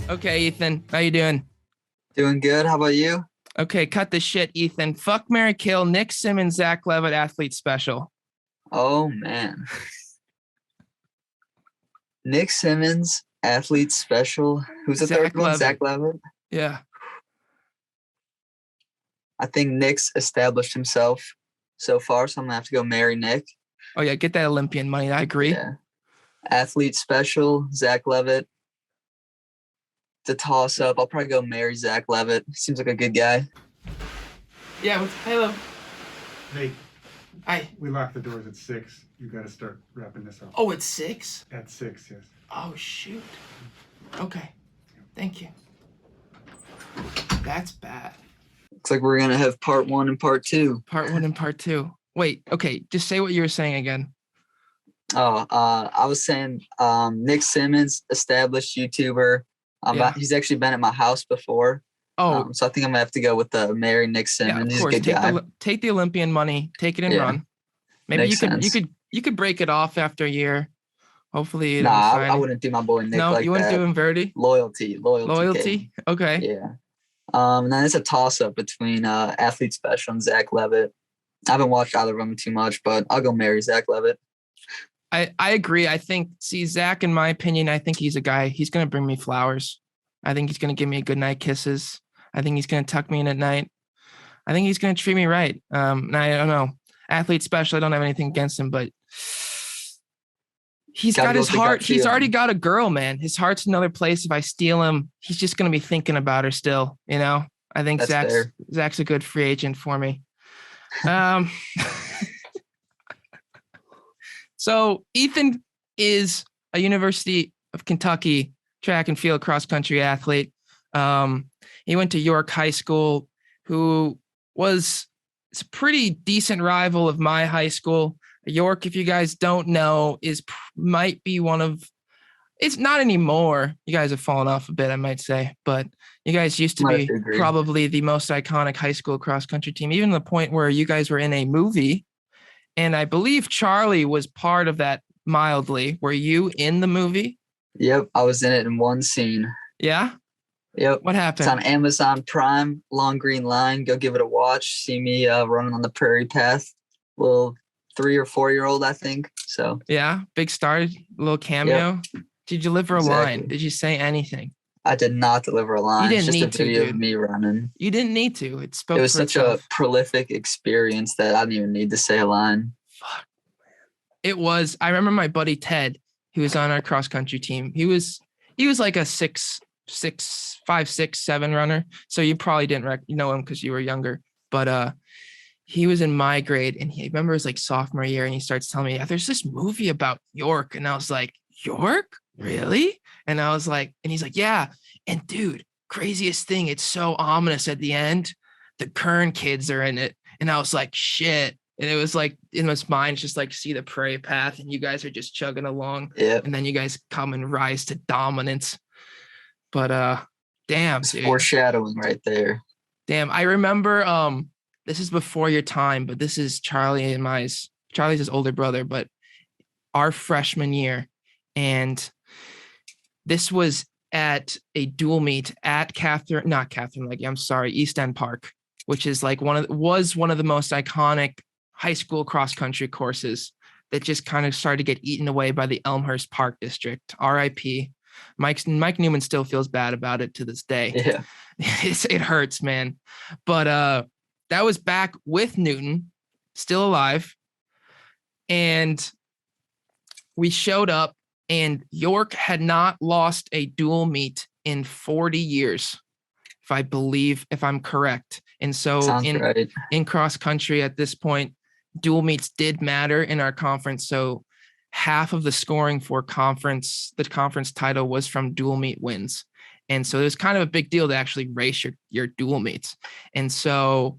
Okay, Ethan, how you doing? Doing good. How about you? Okay, cut the shit, Ethan. Fuck, marry, kill. Nick Simmons, Zach Levitt, athlete special. Oh man. Nick Simmons, athlete special. Who's the third Zach one? Zach Levitt. Levitt. Yeah. I think Nick's established himself so far, so I'm gonna have to go marry Nick. Oh yeah, get that Olympian money. I agree. Yeah. Athlete special, Zach Levitt. To toss up, I'll probably go marry Zach Levitt. Seems like a good guy. Yeah. Hello. Hey, Hi. we locked the doors at 6. You got to start wrapping this up. Oh, it's 6? At 6, yes. Oh shoot. Okay. Thank you. That's bad. Looks like we're gonna have part 1 and part 2. Part 1 and part 2. Wait. Okay. Just say what you were saying again. I was saying Nick Simmons, established YouTuber. Yeah. He's actually been at my house before. Oh, So I think I'm gonna have to go with the marry Nick yeah. Simmons. Of He's a course. good guy. Take the Olympian money. Take it and Yeah. run. Maybe Makes you sense. could break it off after a year. Hopefully you Nah, don't I sign. wouldn't do my boy Nick No, like you wouldn't that. do him, Verdi. Loyalty. Loyalty. Okay. Yeah. And then it's a toss up between athlete special and Zach Levitt. I haven't watched either of them too much, but I'll go marry Zach Levitt. I agree. I think, Zach, in my opinion, I think he's a guy. He's going to bring me flowers. I think he's going to give me a good night kisses. I think he's going to tuck me in at night. I think he's going to treat me right. And I don't know. Athlete special, I don't have anything against him, but he's Gotta got go his with the gut heart. He's feeling. already got a girl, man. His heart's in another place. If I steal him, he's just going to be thinking about her still, you know? I think That's fair. Zach's a good free agent for me. Um, So Ethan is a University of Kentucky track and field cross country athlete. He went to York High School, who was a pretty decent rival of my high school. York, if you guys don't know, might be one of, it's not anymore. You guys have fallen off a bit, I might say, but you guys used to Might have be to agree. probably the most iconic high school cross country team, even to the point where you guys were in a movie. And I believe Charlie was part of that mildly. Were you in the movie? Yep, I was in it in one scene. Yeah? Yep. What It's on happened? Amazon Prime, Long Green Line. Go give it a watch. See me running on the prairie path. Little 3 or 4-year-old, I think. So, Yeah? Big star, little yep, cameo. Did you deliver a line? exactly. Did you say anything? I did not deliver a You line. It's didn't just a need to, video of dude. me running. You didn't need to. It It spoke was for such a itself. prolific experience that I didn't even need to say a line. Fuck. It was, I remember my buddy Ted, who was on our cross country team. He was like a 5'6", 5'6", 7" runner. So you probably didn't know him because you were younger. But he was in my grade, and he remember it was like sophomore year, and he starts telling me, yeah, there's this movie about York. And I was like, York? Really? And I was like, and he's like, yeah. And dude, craziest thing, it's so ominous at the end. The Kern kids are in it. And I was like, shit. And it was like in his mind, it's just like see the prairie path, and you guys are just chugging along, Yep. and then you guys come and rise to dominance. But damn, It's dude. foreshadowing right there. Damn. I remember this is before your time, but this is Charlie's his older brother, but our freshman year. And this was at a dual meet at East End Park, which is like was one of the most iconic high school cross country courses that just kind of started to get eaten away by the Elmhurst Park District. RIP. Mike Newman still feels bad about it to this day. Yeah. It hurts, man. But that was back with Newton, still alive. And we showed up, and York had not lost a dual meet in 40 years, if I'm correct. And so Sounds right. in cross country at this point, dual meets did matter in our conference. So half of the scoring for the conference title was from dual meet wins. And so it was kind of a big deal to actually race your dual meets. And so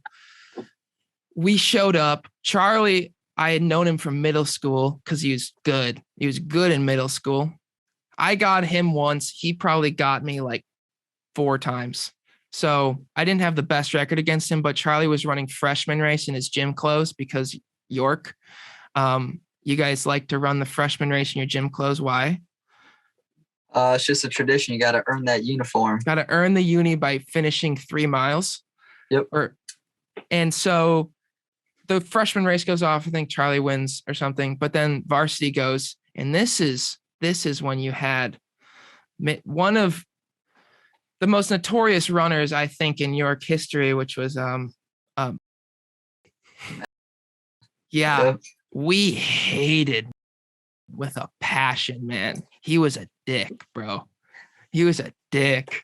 we showed up. Charlie, I had known him from middle school because he was good. He was good in middle school. I got him once. He probably got me like 4 times. So I didn't have the best record against him, but Charlie was running freshman race in his gym clothes because York. You guys like to run the freshman race in your gym clothes. Why? It's just a tradition. You got to earn that uniform. Got to earn the uni by finishing 3 miles. Yep. And so the freshman race goes off. I think Charlie wins or something, but then varsity goes. And this is when you had one of the most notorious runners, I think, in York history, which was Yep. we hated with a passion, man. He was a dick, bro. He was a dick.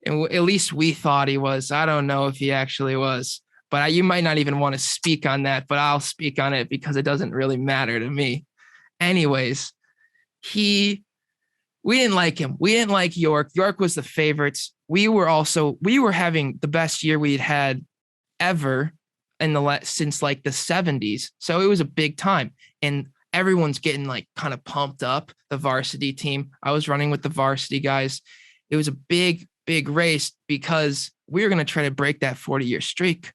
And at least we thought he was. I don't know if he actually was, but you might not even want to speak on that, but I'll speak on it because it doesn't really matter to me. Anyways, we didn't like him. We didn't like York. York was the favorites. We were having the best year we'd had ever since like the 70s. So it was a big time. And everyone's getting like kind of pumped up, the varsity team. I was running with the varsity guys. It was a big race because we were going to try to break that 40-year streak.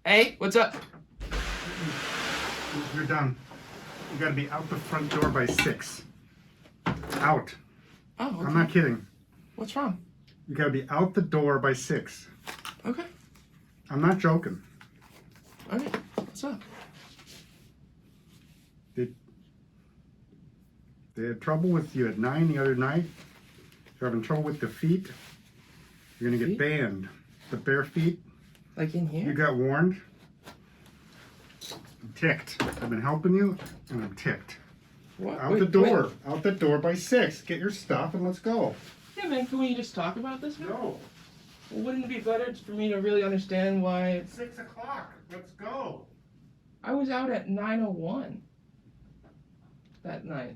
Hey, what's up? You're done. You got to be out the front door by 6. Out. Oh, okay. I'm not kidding. What's wrong? You got to be out the door by 6. Okay. I'm not joking. Okay. What's up? They had trouble with you at 9 the other night. You're having trouble with the feet. You're going to get banned. The bare feet. Like in You here? got warned. I'm ticked. I've been helping you, and I'm ticked. What? Out the door. Out the door by 6. Get your stuff and let's go. Yeah, man. Can we just talk about this? Man? No. Well, wouldn't it be better for me to really understand why It's 6 o'clock. Let's go. I was out at 9:01 that night?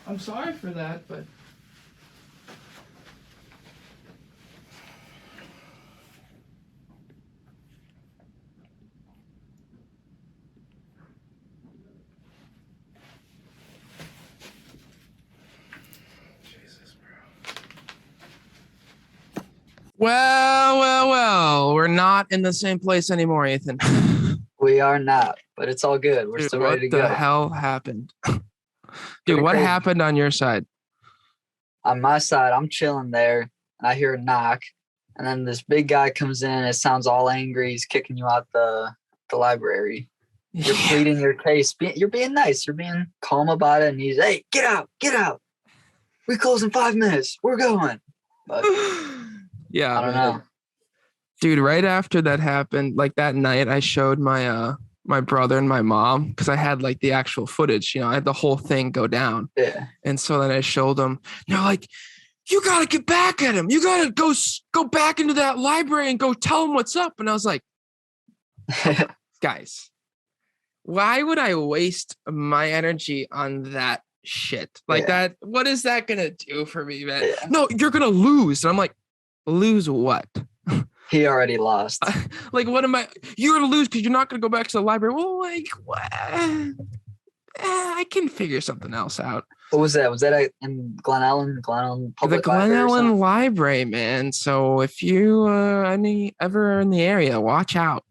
I'm sorry for that, but Jesus, bro. Well, we're not in the same place anymore, Ethan. We are not, but it's all good. We're Dude, still what ready to the go. hell happened? Dude, Pretty what crazy. happened on your side? On my side, I'm chilling there, and I hear a knock, and then this big guy comes in. It sounds all angry. He's kicking you out the library. You're pleading your case. You're being nice. You're being calm about it, and he's, hey, get out. We close in 5 minutes. We're going. But Yeah, I don't man. know. Dude, right after that happened, like that night, I showed my my brother and my mom because I had like the actual footage. I had the whole thing go down. Yeah. And so then I showed them. They're like, "You gotta get back at him. You gotta go back into that library and go tell him what's up." And I was like, guys, why would I waste my energy on that shit? Like that? What is that gonna do for me, man? Yeah. No, you're gonna lose. And I'm like, lose what? He already lost. Like, what am I? You're gonna lose because you're not gonna go back to the library. Well, like, what? I can figure something else out. What was that? Was that in Glen Ellen Public The Glen Library or Ellen something? Library, man. So if you ever in the area, watch out.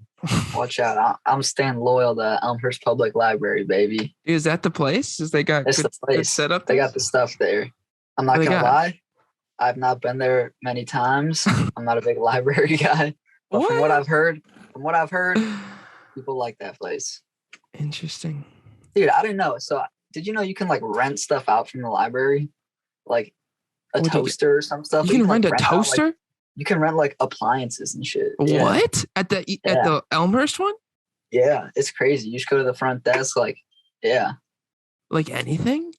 Watch out. I'm staying loyal to Elmhurst Public Library, baby. Is that the place? Is they got It's good, the place. good setup? They there? got the stuff there. I'm not What they going to got? lie. I've not been there many times. I'm not a big library guy. But from what I've heard, people like that place. Interesting. Dude, I didn't know. So did you know you can like rent stuff out from the library? Like a What do you toaster or some stuff? You can rent a out, like, toaster? you can rent like appliances and shit. Yeah. What? At the Elmhurst one? Yeah, it's crazy. You just go to the front desk, like, yeah. Like anything?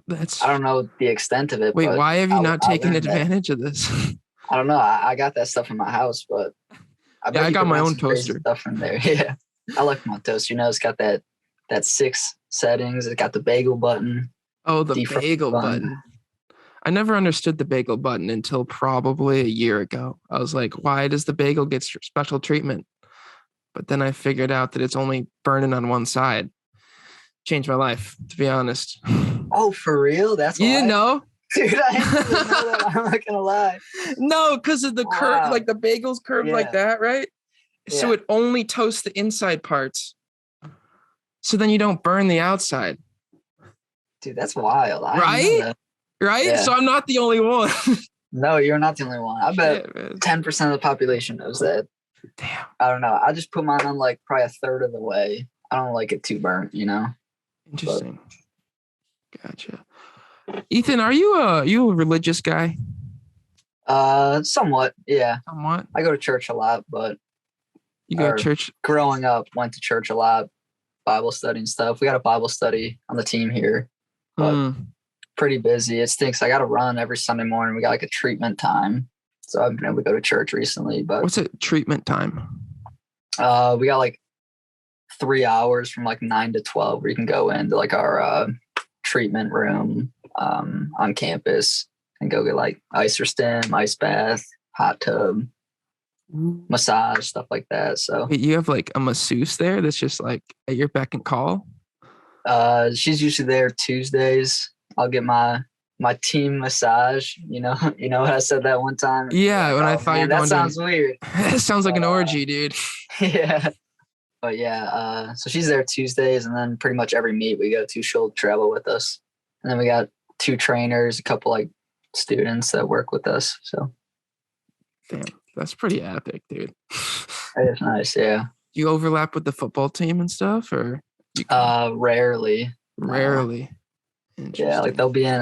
That's I don't know the extent of it. Wait, but why have you I- not I taken learned that. advantage of this? I don't know. I got that stuff in my house, but bet I you got could my rent own some crazy toaster. stuff from there. Yeah, I like my toaster. It's got that 6 settings. It's got the bagel button. Oh, the Defrost bagel button. button. I never understood the bagel button until probably a year ago. I was like, why does the bagel get special treatment? But then I figured out that it's only burning on one side. Changed my life, to be honest. Oh, for real? That's You why? didn't know? Dude, I didn't even know that. I'm not gonna lie. No, because of the curve, Wow. like the bagel's curved like Yeah. that, right? So Yeah. it only toasts the inside parts. So then you don't burn the outside. Dude, that's wild. I didn't know Right? that. Right? Yeah. So I'm not the only one. No, you're not the only one. I bet Shit, man. 10% of the population knows that. Damn. I don't know. I just put mine on like probably a third of the way. I don't like it too burnt, you know? Interesting. Gotcha. Ethan, are you a religious guy? Somewhat, yeah. Somewhat. I go to church a lot, but You go or to church? growing up, went to church a lot, Bible study and stuff. We got a Bible study on the team here, but pretty busy. It stinks. I got to run every Sunday morning. We got like a treatment time, so I've been able to go to church recently. But What's it? Treatment time? we got like 3 hours from like 9 to 12 where you can go into like our treatment room on campus and go get like ice or stim, ice bath, hot tub, massage, stuff like that. So Wait, you have like a masseuse there that's just like at your beck and call? she's usually there Tuesdays. I'll get my team massage. You know what I said that one time? Yeah, Like, when I oh, thought man, you were that going sounds to weird. That sounds like an orgy, dude. Yeah. But yeah, so she's there Tuesdays, and then pretty much every meet we go to, she'll travel with us. And then we got 2 trainers, a couple like students that work with us. So Damn, that's pretty epic, dude. it's nice, yeah. Do you overlap with the football team and stuff, or Rarely. rarely? Yeah, like they'll be in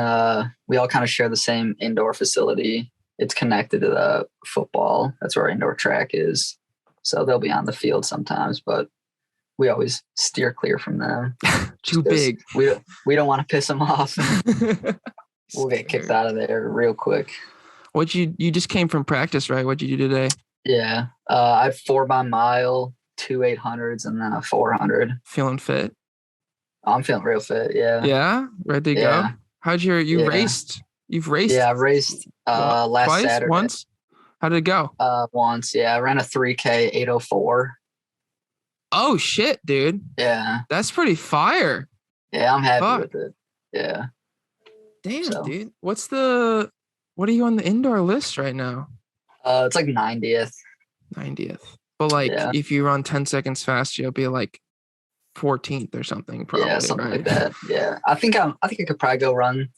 we all kind of share the same indoor facility. It's connected to the football. That's where our indoor track is. So they'll be on the field sometimes, but we always steer clear from them. Too big. We don't want to piss them off. We'll get kicked out of there real quick. You just came from practice, right? What'd you do today? Yeah. I had 4 by mile, 2 800s, and then a 400. Feeling fit? I'm feeling real fit. Yeah. Yeah? Ready to go? How'd you raced? You've raced? Yeah, I raced last twice? Saturday. Once? How did it go? Once, yeah. I ran a 3K 804. Oh shit, dude. Yeah. That's pretty fire. Yeah, I'm happy with it. Yeah. Damn, dude. What are you on the indoor list right now? It's like 90th. 90th. But like if you run 10 seconds fast, you'll be like 14th or something, probably. Yeah, something right? like that. Yeah. I think I could probably go run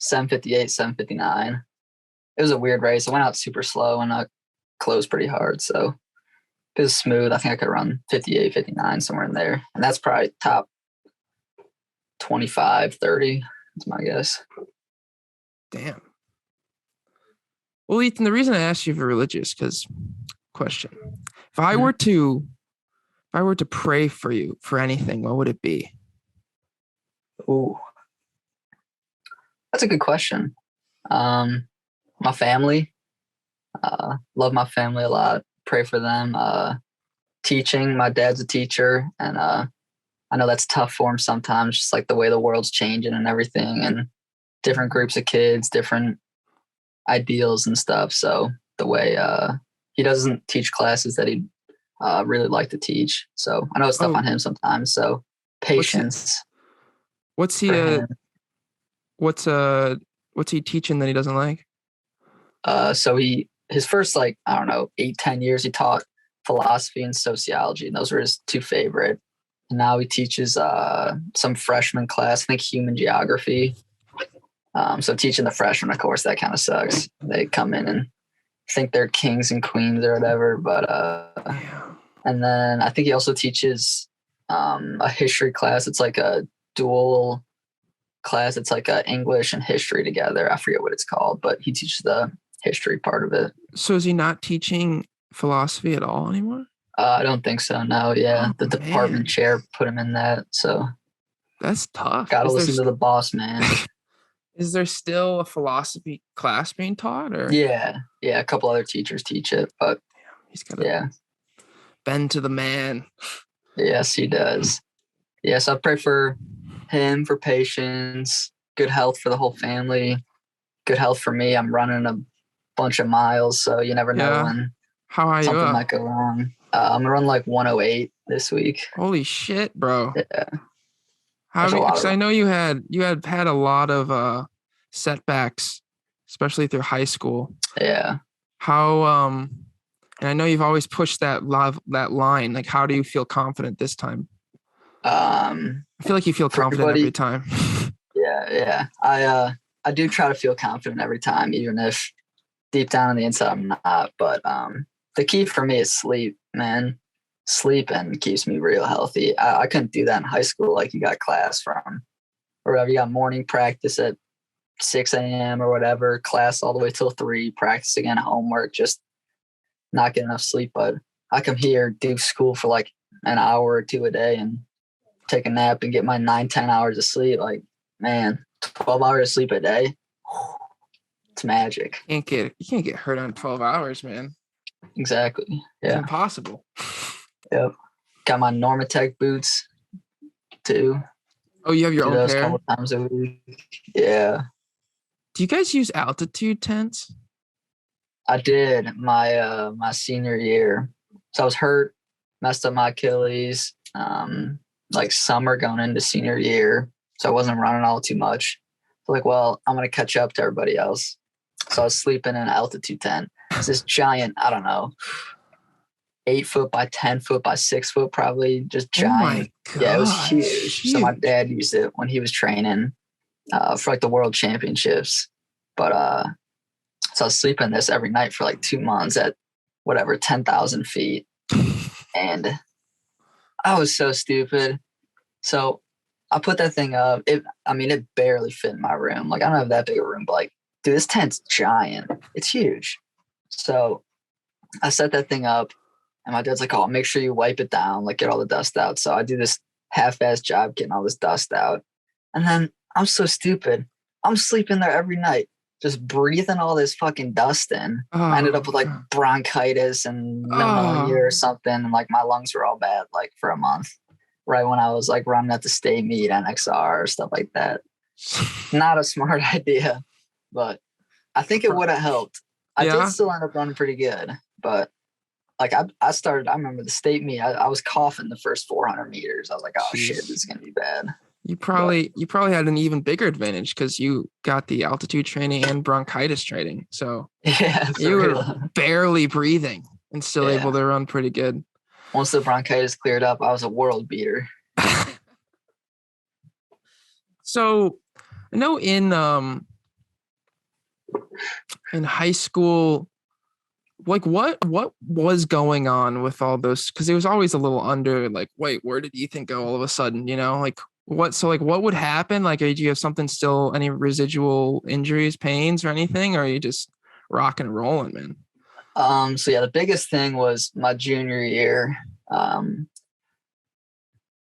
7:58, 7:59. It was a weird race. I went out super slow and I closed pretty hard. So if it was smooth, I think I could run 58, 59, somewhere in there. And that's probably top 25, 30. That's my guess. Damn. Well, Ethan, the reason I asked you for religious, because question. If I were to pray for you for anything, what would it be? Ooh. That's a good question. My family. Love my family a lot. Pray for them. Teaching. My dad's a teacher, and I know that's tough for him sometimes, just like the way the world's changing and everything, and different groups of kids, different ideals and stuff. So the way he doesn't teach classes that he'd really like to teach. So I know it's tough on him sometimes. So patience. What's he teaching that he doesn't like? So his first 8-10 years he taught philosophy and sociology, and those were his 2 favorite. And now he teaches some freshman class, I think human geography. So teaching the freshmen, of course, that kind of sucks. They come in and think they're kings and queens or whatever. But and then I think he also teaches a history class. It's like a dual class. It's like English and history together. I forget what it's called, but he teaches the history part of it. So is he not teaching philosophy at all anymore? I don't think so. No. Yeah, the department chair put him in that. So that's tough. Gotta listen to the boss, man. Is there still a philosophy class being taught? Or yeah, a couple other teachers teach it, but he's got to bend to the man. Yes, he does. Yes, I pray for him, for patience, good health for the whole family, good health for me. I'm running a bunch of miles, so you never know when something might go wrong. I'm gonna run like 108 this week. Holy shit, bro! Yeah. Because I know you had a lot of setbacks, especially through high school. Yeah. How and I know you've always pushed that line. Like, how do you feel confident this time? I feel like you feel confident every time. Yeah, Yeah. I do try to feel confident every time, even if deep down on the inside I'm not. But the key for me is sleep, man. Sleeping keeps me real healthy. I couldn't do that in high school. Like, you got class from or whatever, you got morning practice at 6 a.m. or whatever, class all the way till 3, practice again, homework, just not get enough sleep. But I come here, do school for like an hour or two a day and take a nap and get my 9-10 hours of sleep. Like, man, 12 hours of sleep a day, it's magic. You can't get hurt on 12 hours, man. Exactly. It's Yeah. impossible. Yep. Got my Normatec boots too. Oh, you have your Do own those a pair? couple times a week. Yeah. Do you guys use altitude tents? I did my senior year. So I was hurt, messed up my Achilles, like summer going into senior year. So I wasn't running all too much. So like, well, I'm gonna catch up to everybody else. So I was sleeping in an altitude tent. It's this giant, I don't know, 8 foot by 10 foot by 6 foot, probably, just giant. Oh my God, yeah, it was huge. So my dad used it when he was training for like the world championships. But so I was sleeping in this every night for like 2 months at whatever 10,000 feet, and I was so stupid. So I put that thing up. It barely fit in my room. Like, I don't have that big a room, but like, dude, this tent's giant. It's huge. So I set that thing up, and my dad's like, "Oh, make sure you wipe it down, like get all the dust out." So I do this half-assed job getting all this dust out, and then I'm so stupid. I'm sleeping there every night, just breathing all this fucking dust in. I ended up with like bronchitis and pneumonia or something, and like my lungs were all bad like for a month. Right when I was like running at the state meet, NXR, stuff like that. Not a smart idea, but I think it would have helped. I did still end up running pretty good, but like I remember the state meet, I was coughing the first 400 meters. I was like, oh shit, this is gonna be bad. You probably had an even bigger advantage because you got the altitude training and bronchitis training. So yeah, you were barely breathing and still able to run pretty good. Once the bronchitis cleared up, I was a world beater. So I know in high school, like what was going on with all those? Because it was always a little under, like, wait, where did Ethan go all of a sudden? You know, like what? So like, what would happen? Like, do you have something still, any residual injuries, pains, or anything, or are you just rocking and rolling, man? So yeah, the biggest thing was my junior year.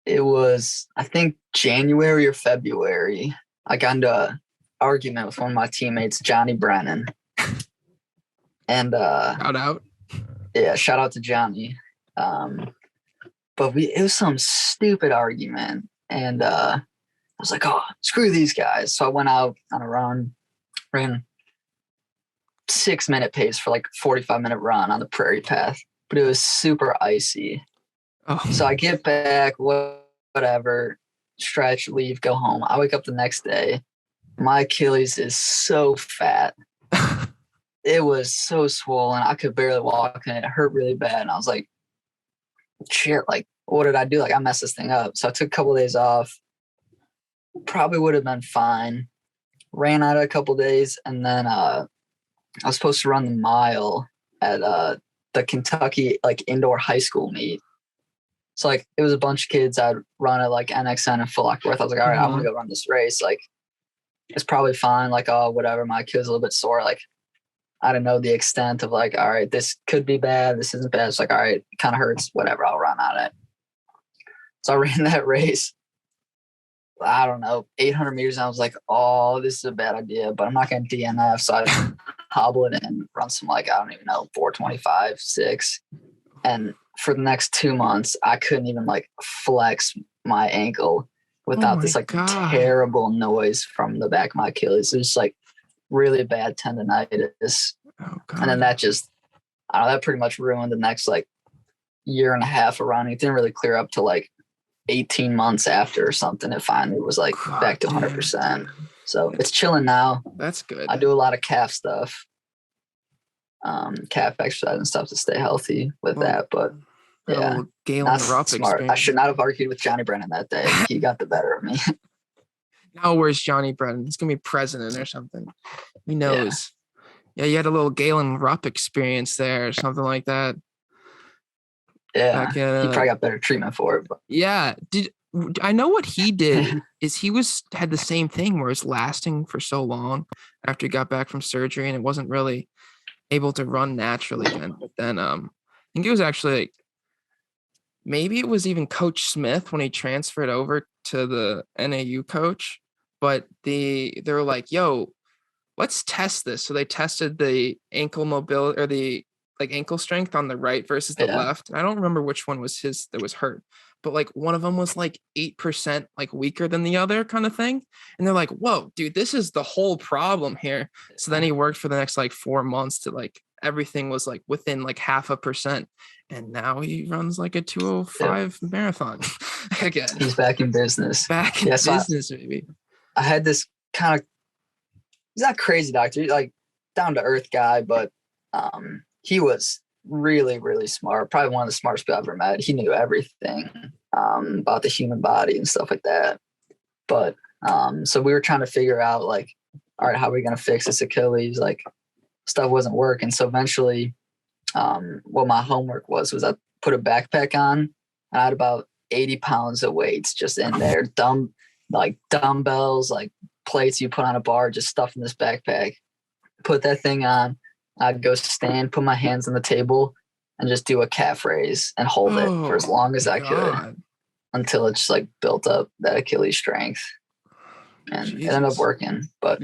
It was, I think, January or February. I got into an argument with one of my teammates, Johnny Brennan. And shout out. Yeah, shout out to Johnny. But it was some stupid argument. And I was like, oh, screw these guys. So I went out on a run, ran 6-minute pace for like 45-minute run on the prairie path. But it was super icy. Oh. So I get back, whatever, stretch, leave, go home. I wake up the next day. My Achilles is so fat. It was so swollen. I could barely walk, and it hurt really bad. And I was like, shit, like, what did I do? Like, I messed this thing up. So I took a couple of days off. Probably would have been fine. Ran out of a couple of days, and then I was supposed to run the mile at the Kentucky like indoor high school meet. So like it was a bunch of kids I'd run at like NXN and Full Lockworth. I was like, all right, I'm gonna go run this race. Like, it's probably fine. Like, oh, whatever. My kid's a little bit sore. Like, I don't know the extent of like, all right, this could be bad. This isn't bad. It's like, all right, it kind of hurts. Whatever. I'll run on it. So I ran that race. I don't know, 800 meters. And I was like, oh, this is a bad idea, but I'm not going to DNF. So I hobble it and run some, like, I don't even know, 4:25, 6. And for the next 2 months, I couldn't even like flex my ankle without this like terrible noise from the back of my Achilles. It was like really bad tendonitis. And then that just, I don't know, that pretty much ruined the next like year and a half of running. It didn't really clear up to like 18 months after or something. It finally was like back to 100%. So it's chilling now. That's good. I do a lot of calf stuff, calf exercise and stuff to stay healthy with that. But yeah, Galen not Rupp smart. Experience. I should not have argued with Johnny Brennan that day. He got the better of me. Now where's Johnny Brennan? He's gonna be president or something. He knows. Yeah, you had a little Galen Rupp experience there or something like that. Yeah, he probably got better treatment for it. But. Yeah, I know what he did is he had the same thing where it's lasting for so long after he got back from surgery and it wasn't really able to run naturally again. But then I think it was actually like maybe it was even Coach Smith when he transferred over to the NAU coach, but they were like, yo, let's test this. So they tested the ankle mobility or the like ankle strength on the right versus the left. And I don't remember which one was his that was hurt, but like one of them was like 8% like weaker than the other kind of thing. And they're like, whoa, dude, this is the whole problem here. So then he worked for the next like 4 months to like everything was like within like 0.5%. And now he runs like a 2:05 marathon again. He's back in business. Business, maybe. I had this kind of, he's not crazy doctor, he's like down to earth guy, but he was really, really smart. Probably one of the smartest people I've ever met. He knew everything about the human body and stuff like that. But so we were trying to figure out like, all right, how are we going to fix this Achilles? Like stuff wasn't working. So eventually what my homework was I put a backpack on and I had about 80 pounds of weights just in there, dumbbells, like plates you put on a bar, just stuff in this backpack, put that thing on. I'd go stand, put my hands on the table and just do a calf raise and hold it for as long as I could until it just like built up that Achilles strength. And it ended up working. But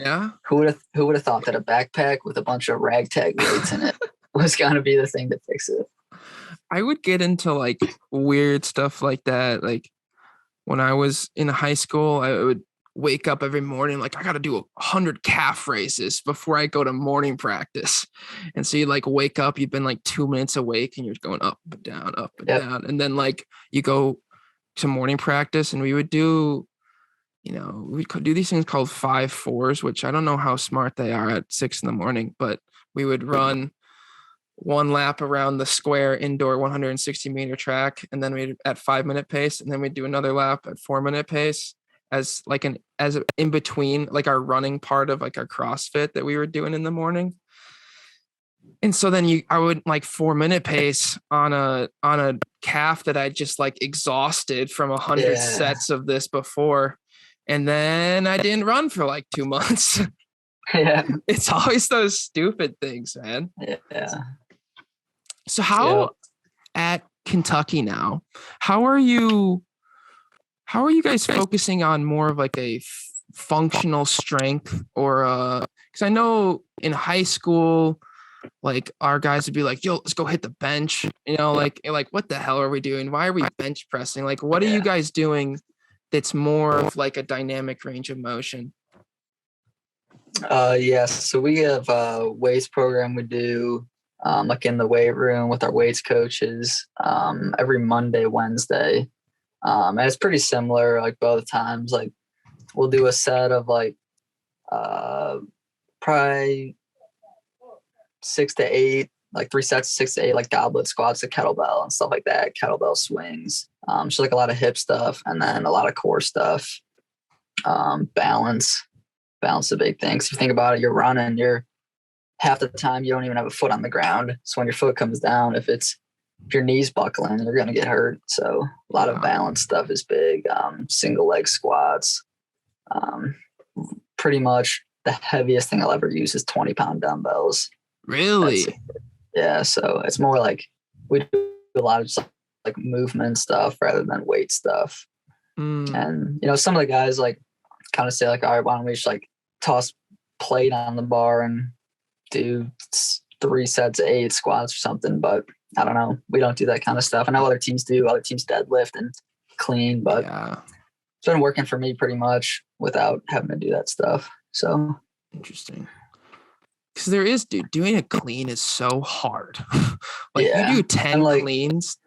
who would have thought that a backpack with a bunch of ragtag weights in it was going to be the thing to fix it? I would get into like weird stuff like that. Like when I was in high school, I would wake up every morning like I got to do 100 calf raises before I go to morning practice. And so you like wake up, you've been like 2 minutes awake and you're going up and down, down. And then like you go to morning practice and we would do, we could do these things called 5-4s, which I don't know how smart they are at 6 a.m, but we would run one lap around the square indoor 160-meter track. And then we'd at 5-minute pace. And then we'd do another lap at 4-minute pace as in between like our running part of like our CrossFit that we were doing in the morning. And so then I would like 4-minute pace on a calf that I just like exhausted from 100 sets of this before. And then I didn't run for like 2 months. Yeah. It's always those stupid things, man. Yeah. So how at Kentucky now, how are you guys focusing on more of like a functional strength or because I know in high school, like our guys would be like, yo, let's go hit the bench, like what the hell are we doing? Why are we bench pressing? Like, what are you guys doing that's more of like a dynamic range of motion? So we have a weights program we do like in the weight room with our weights coaches every Monday, Wednesday. And it's pretty similar like both times. Like we'll do a set of like probably 6 to 8, like 3 sets of 6 to 8, like goblet squats to kettlebell and stuff like that, kettlebell swings. So like a lot of hip stuff and then a lot of core stuff. Balance is a big thing. So if you think about it, you're running, you're half the time you don't even have a foot on the ground. So when your foot comes down, if your knee's buckling, you're going to get hurt. So a lot of balance stuff is big. Single leg squats. Pretty much the heaviest thing I'll ever use is 20-pound dumbbells. Really? Yeah. So it's more like we do a lot of just like movement stuff rather than weight stuff. And, some of the guys like kind of say like, all right, why don't we just like toss plate on the bar and do 3 sets of 8 squats or something. But I don't know. We don't do that kind of stuff. I know other teams do. Other teams deadlift and clean, but it's been working for me pretty much without having to do that stuff. So interesting. Because there is, dude, doing a clean is so hard. Like you do 10 cleans,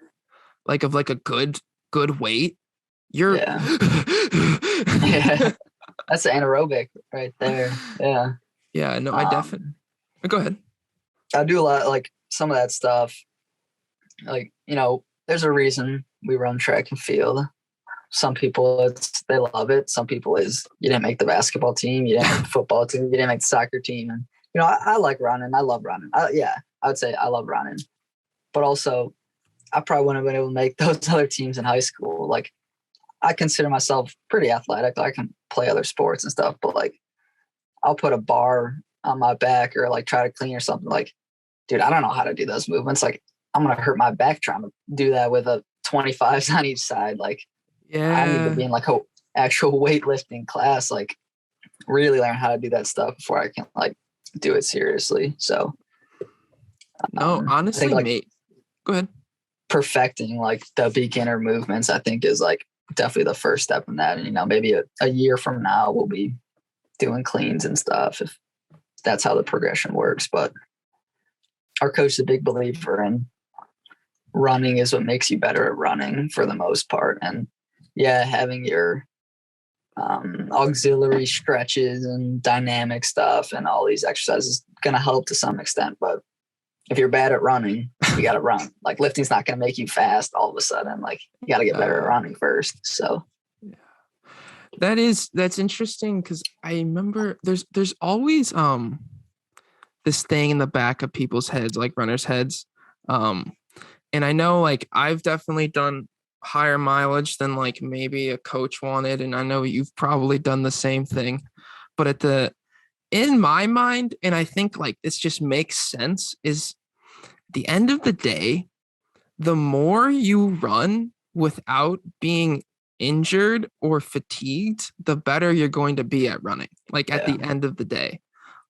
like of like a good weight. You're yeah. That's anaerobic right there. Yeah. Yeah. No, I definitely. Go ahead. I do a lot like some of that stuff. Like, there's a reason we run track and field. some people they love it. Some people is you didn't make the basketball team, you didn't make the football team, you didn't make the soccer team. And I like running. I love running. I would say I love running. But also, I probably wouldn't have been able to make those other teams in high school. Like, I consider myself pretty athletic. I can play other sports and stuff, but like, I'll put a bar on my back or like try to clean or something. Like, dude, I don't know how to do those movements. Like, I'm gonna hurt my back trying to do that with a 25s on each side. Like, I need to be in like a actual weightlifting class. Like, really learn how to do that stuff before I can like do it seriously. So, honestly, mate, go ahead. Perfecting like the beginner movements, I think, is like definitely the first step in that. And maybe a year from now we'll be doing cleans and stuff if that's how the progression works. But our coach is a big believer in running is what makes you better at running for the most part. And having your auxiliary stretches and dynamic stuff and all these exercises is going to help to some extent. But if you're bad at running, you got to run. Like, lifting's not going to make you fast all of a sudden. Like, you got to get better at running first. So that's interesting, because I remember there's always this thing in the back of people's heads, like runners' heads. And I know, like, I've definitely done higher mileage than like maybe a coach wanted, and I know you've probably done the same thing. But in my mind, and I think like this just makes sense, is the end of the day, the more you run without being injured or fatigued, the better you're going to be at running. Like, at the end of the day,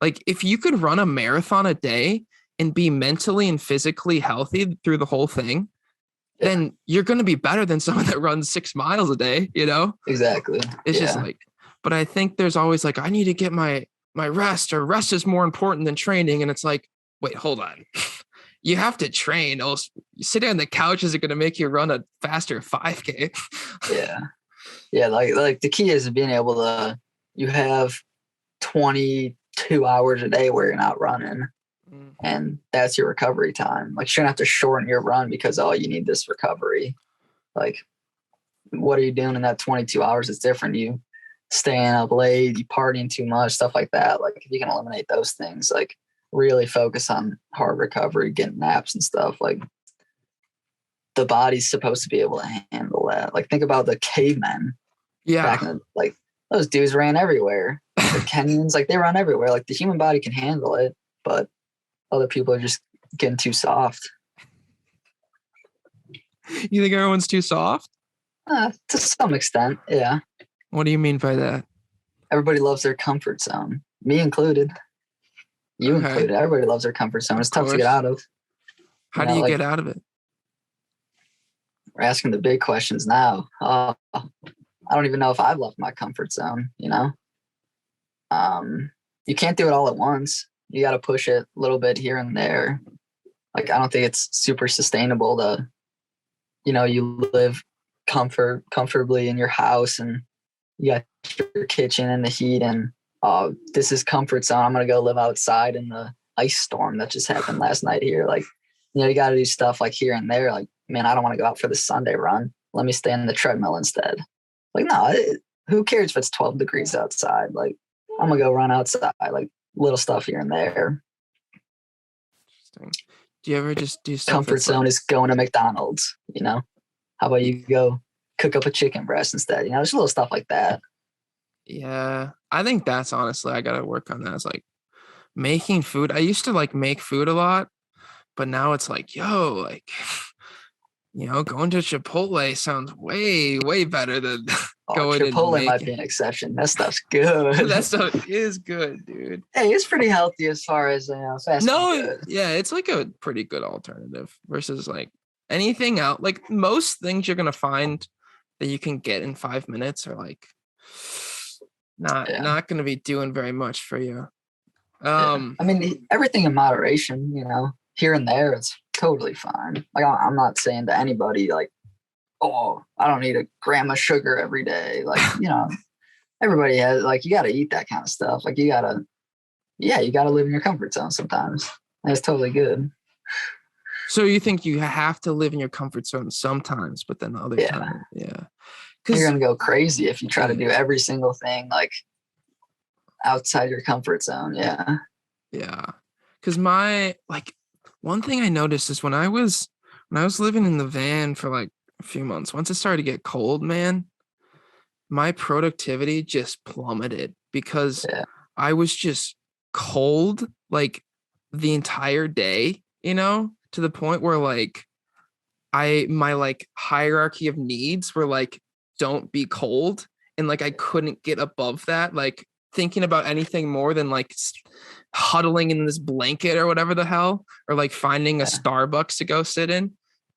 like, if you could run a marathon a day and be mentally and physically healthy through the whole thing, then you're going to be better than someone that runs 6 miles a day, Exactly. It's just like, but I think there's always like, I need to get my rest, or rest is more important than training. And it's like, wait, hold on. You have to train. Else, sitting on the couch isn't going to make you run a faster 5K. Yeah. Like the key is being able to, you have 22 hours a day where you're not running. And that's your recovery time. Like, you shouldn't have to shorten your run because, you need this recovery. Like, what are you doing in that 22 hours? It's different. You staying up late, you partying too much, stuff like that. Like, if you can eliminate those things, like, really focus on hard recovery, getting naps and stuff. Like, the body's supposed to be able to handle that. Like, think about the cavemen. Back in like, those dudes ran everywhere. The Kenyans, like, they run everywhere. Like, the human body can handle it, but other people are just getting too soft. You think everyone's too soft? To some extent, yeah. What do you mean by that? Everybody loves their comfort zone, me included. You included. Everybody loves their comfort zone. It's tough to get out of. How do you get out of it? We're asking the big questions now. I don't even know if I've left my comfort zone, You can't do it all at once. You got to push it a little bit here and there. Like, I don't think it's super sustainable to, you live comfortably in your house and you got your kitchen and the heat and this is comfort zone. I'm going to go live outside in the ice storm that just happened last night here. Like, you got to do stuff like here and there. Like, man, I don't want to go out for the Sunday run. Let me stay in the treadmill instead. Like, no, who cares if it's 12 degrees outside? Like, I'm going to go run outside. Like, little stuff here and there. Interesting. Do you ever just do stuff? Comfort zone is going to McDonald's, How about you go cook up a chicken breast instead? There's little stuff like that. Yeah. I think that's honestly, I got to work on that. It's like making food. I used to like make food a lot, but now it's like, going to Chipotle sounds way, way better than going to Chipotle might be an exception. That stuff's good. That stuff is good, dude. Hey, it's pretty healthy as far as fast food. Yeah, it's like a pretty good alternative versus like anything out. Like, most things you're gonna find that you can get in 5 minutes are like not gonna be doing very much for you. I mean, everything in moderation. Here and there, it's totally fine. Like, I'm not saying to anybody like, oh, I don't need a gram of sugar every day. Like, everybody has, like, you got to eat that kind of stuff. Like, you got to live in your comfort zone sometimes. And it's totally good. So you think you have to live in your comfort zone sometimes, but then other times, yeah. You're gonna go crazy if you try to do every single thing like outside your comfort zone. Yeah. Yeah. Because one thing I noticed is when I was living in the van for like a few months, once it started to get cold, man, my productivity just plummeted because I was just cold like the entire day, to the point where like my like hierarchy of needs were like, don't be cold. And like, I couldn't get above that. Like thinking about anything more than like huddling in this blanket or whatever the hell, or like finding a Starbucks to go sit in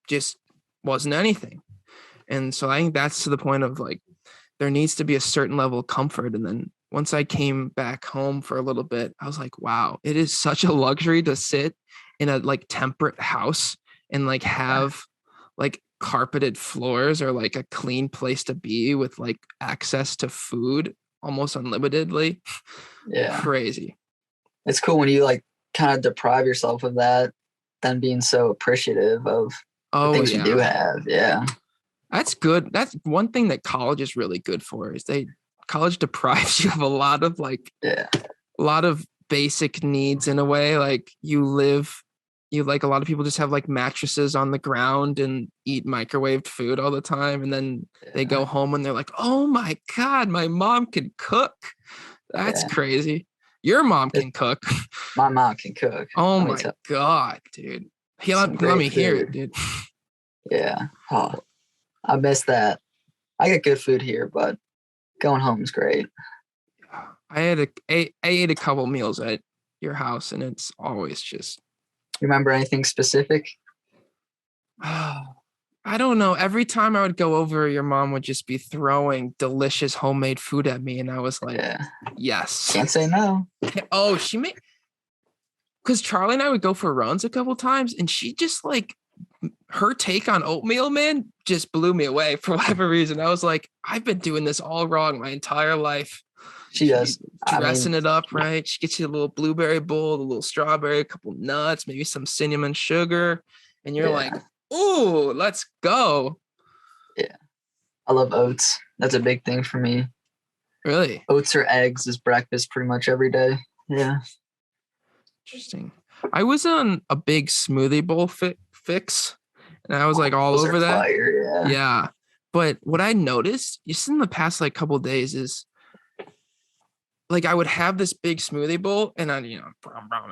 just wasn't anything. And so I think that's to the point of like, there needs to be a certain level of comfort. And then once I came back home for a little bit, I was like, wow, it is such a luxury to sit in a like temperate house and like have like carpeted floors or like a clean place to be with like access to food almost unlimitedly. Yeah. Crazy. It's cool when you like kind of deprive yourself of that, then being so appreciative of the things you do have. Yeah. That's good. That's one thing that college is really good for is college deprives you of a lot of like a lot of basic needs in a way. Like like a lot of people just have like mattresses on the ground and eat microwaved food all the time. And then they go home and they're like, oh my God, my mom can cook. That's crazy. Your mom can cook. My mom can cook. Oh my God, dude. Let me hear it, dude. Yeah. Oh, I miss that. I get good food here, but going home is great. I ate a couple meals at your house, and it's always just. You remember anything specific? I don't know. Every time I would go over, your mom would just be throwing delicious homemade food at me, and I was like, yes. Can't say no. Oh, because Charlie and I would go for runs a couple times, and she just like, her take on oatmeal, man, just blew me away for whatever reason. I was like, I've been doing this all wrong my entire life. She does. Dressing it up, right? She gets you a little blueberry bowl, a little strawberry, a couple nuts, maybe some cinnamon sugar. And you're like, ooh, let's go. Yeah. I love oats. That's a big thing for me. Really? Oats or eggs is breakfast pretty much every day. Yeah. Interesting. I was on a big smoothie bowl fix, and I was like all over that. Fire, yeah. But what I noticed just in the past like couple days is like I would have this big smoothie bowl and I, and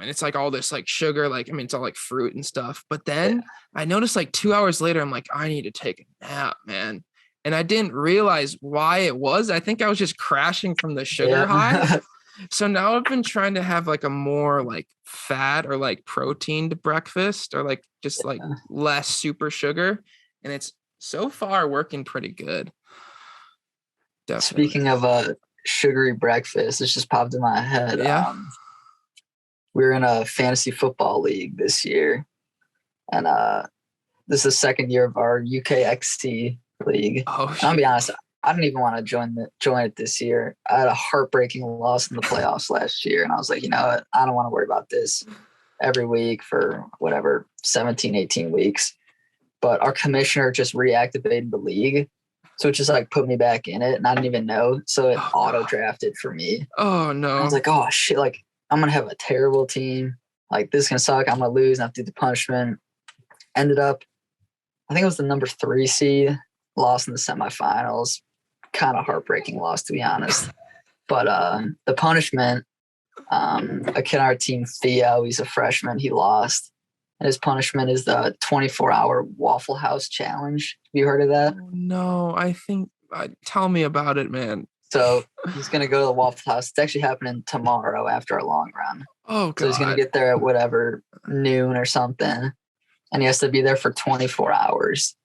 it's like all this like sugar, like, I mean, it's all like fruit and stuff. But then I noticed like 2 hours later, I'm like, I need to take a nap, man. And I didn't realize why it was. I think I was just crashing from the sugar high. So now I've been trying to have like a more like fat or like proteined breakfast or like just like less super sugar. And it's so far working pretty good. Definitely. Speaking of sugary breakfast, it's just popped in my head. Yeah. We were in a fantasy football league this year. And this is the second year of our UKXC league. Oh, I'll be honest, I didn't even want to join it this year. I had a heartbreaking loss in the playoffs last year. And I was like, you know what? I don't want to worry about this every week for whatever, 17, 18 weeks. But our commissioner just reactivated the league. So it just like put me back in it and I didn't even know. So it auto drafted for me. Oh no. I was like, oh shit, like I'm going to have a terrible team. Like this is going to suck. I'm going to lose and have to do the punishment. Ended up, I think it was the number 3 seed, lost in the semifinals. Kind of heartbreaking loss, to be honest. But the punishment, a kid on our team, Theo, he's a freshman, he lost. And his punishment is the 24-hour Waffle House challenge. Have you heard of that? No, I think, tell me about it, man. So he's going to go to the Waffle House. It's actually happening tomorrow after our long run. Oh, God. So he's going to get there at whatever, noon or something. And he has to be there for 24 hours.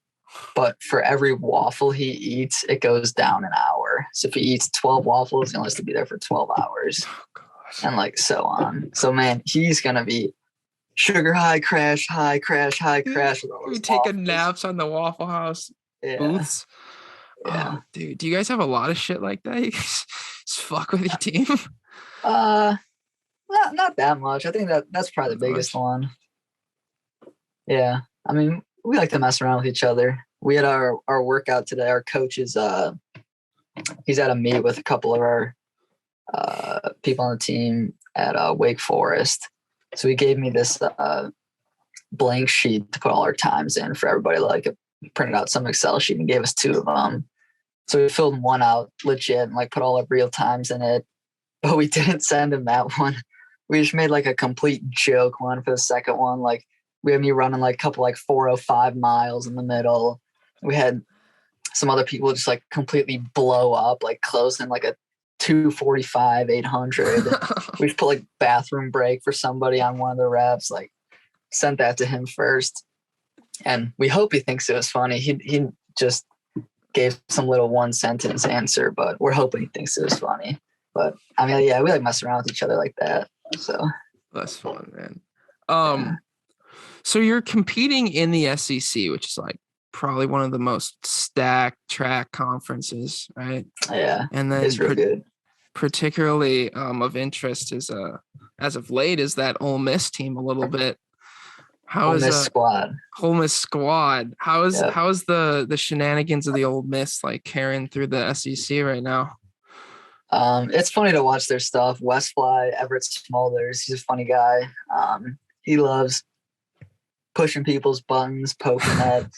But for every waffle he eats, it goes down an hour. So if he eats 12 waffles, he only has to be there for 12 hours. Oh, gosh. And like so on. So, man, he's going to be sugar high, crash, high, crash, high, crash. You're taking naps on the Waffle House booths. Yeah. Oh, dude, do you guys have a lot of shit like that? You guys just fuck with your team? Not that much. I think that's probably the biggest one. Yeah. I mean, we like to mess around with each other. we had our workout today. Our coach is he's at a meet with a couple of our people on the team at Wake Forest. So he gave me this blank sheet to put all our times in for everybody. Like printed out some Excel sheet and gave us 2 of them. So we filled one out legit and like put all our real times in it, but we didn't send him that one. We just made like a complete joke one for the second one. Like we had me running like a couple like 405 miles in the middle. We had some other people just like completely blow up, like close in like a 245, 800. We just put like bathroom break for somebody on one of the reps, like sent that to him first. And we hope he thinks it was funny. He just gave some little 1-sentence answer, but we're hoping he thinks it was funny. But I mean, yeah, we like mess around with each other like that. So that's fun, man. So you're competing in the SEC, which is like probably one of the most stacked track conferences, right? Yeah, and then it's real good. Particularly of interest is as of late is that Ole Miss team a little bit. How Ole is Miss squad? Ole Miss squad. How is the shenanigans of the Ole Miss like carrying through the SEC right now? It's funny to watch their stuff. Westfly, Everett Smulders, he's a funny guy. He loves pushing people's buttons, poking at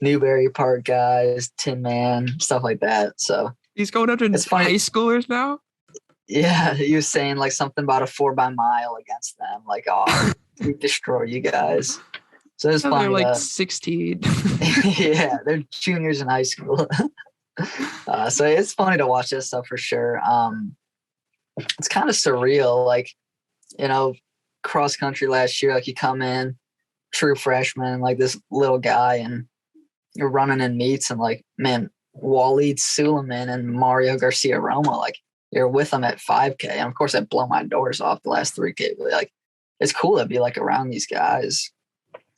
Newberry Park guys, Tin Man, stuff like that. So he's going after high schoolers now? Yeah, he was saying like something about a 4x-mile against them. Like, oh, we destroy you guys. So it's funny. They're like 16. Yeah, they're juniors in high school. So it's funny to watch this stuff for sure. It's kind of surreal. Like, cross country last year, like you come in, true freshman, like this little guy, and you're running in meets and like, man, Waleed Suleiman and Mario Garcia Roma, like you're with them at 5K. And of course I blow my doors off the last 3K, but like, it's cool to be like around these guys,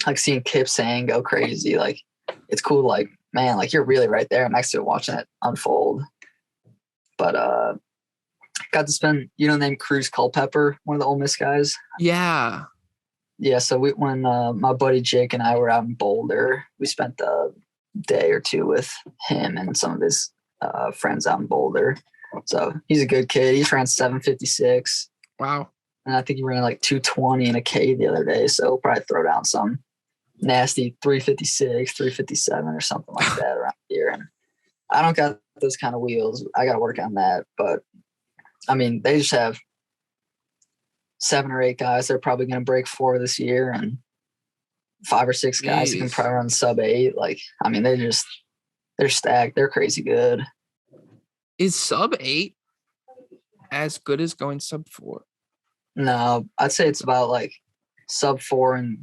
like seeing Kip saying go crazy. Like it's cool. Like, man, like you're really right there next to it watching it unfold. But, got to spend, named Cruz Culpepper, one of the Ole Miss guys. Yeah. Yeah. So when my buddy Jake and I were out in Boulder, we spent a day or two with him and some of his friends out in Boulder. So he's a good kid. He's ran 756. Wow. And I think he ran like 220 in a K the other day. So he'll probably throw down some nasty 356, 357 or something like that around here. And I don't got those kind of wheels. I got to work on that. But I mean, they just have 7 or 8 guys they're probably going to break 4 this year, and 5 or 6 guys who can probably run sub 8. Like, I mean, they're stacked. They're crazy good. Is sub 8 as good as going sub 4? No, I'd say it's about like sub 4 and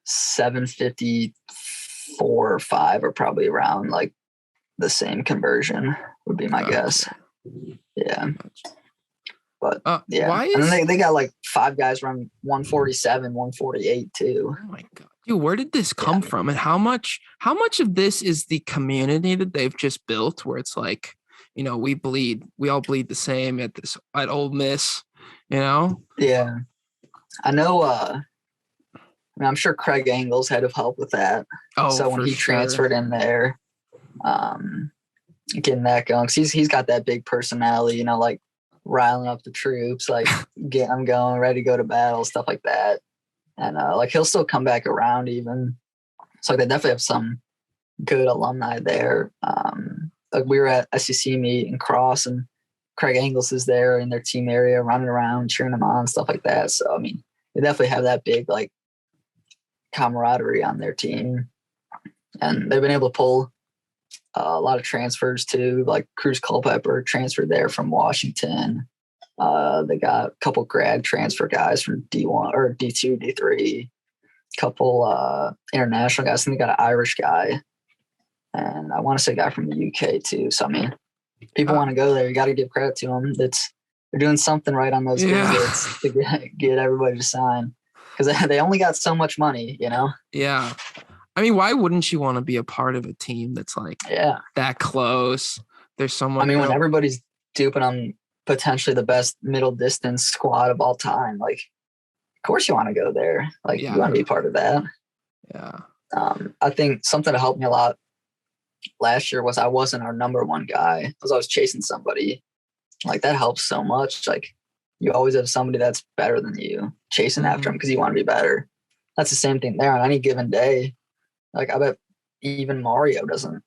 754 or 5 are probably around like the same conversion would be my guess. Yeah. But yeah. Why and then they got like 5 guys run 147, 148 too. Oh my God. Dude, where did this come from? And how much of this is the community that they've just built where it's like, we all bleed the same at Ole Miss, Yeah. I know I'm sure Craig Angles had to help with that. Oh, so when he transferred in there, getting that going, 'cause he's got that big personality, like riling up the troops, like getting them going, ready to go to battle, stuff like that. And like he'll still come back around even. So they definitely have some good alumni there. Like we were at SEC meet in Cross, and Craig Angles is there in their team area, running around, cheering them on, stuff like that. So I mean, they definitely have that big like camaraderie on their team, and they've been able to pull a lot of transfers too. Like Cruz Culpepper transferred there from Washington. They got a couple grad transfer guys from D1 or D2, D3, couple international guys. I think they got an Irish guy, and I want to say a guy from the UK too. So I mean, people want to go there. You got to give credit to them. They're doing something right on those visits to get everybody to sign, because they only got so much money, Yeah. I mean, why wouldn't you want to be a part of a team that's like that close? There's someone. I mean, when everybody's duping on potentially the best middle distance squad of all time, like, of course you want to go there. Like, you want to be part of that. Yeah. I think something that helped me a lot last year was I wasn't our number one guy because I was chasing somebody. Like that helps so much. Like you always have somebody that's better than you chasing after them because you want to be better. That's the same thing there on any given day. Like I bet even Mario doesn't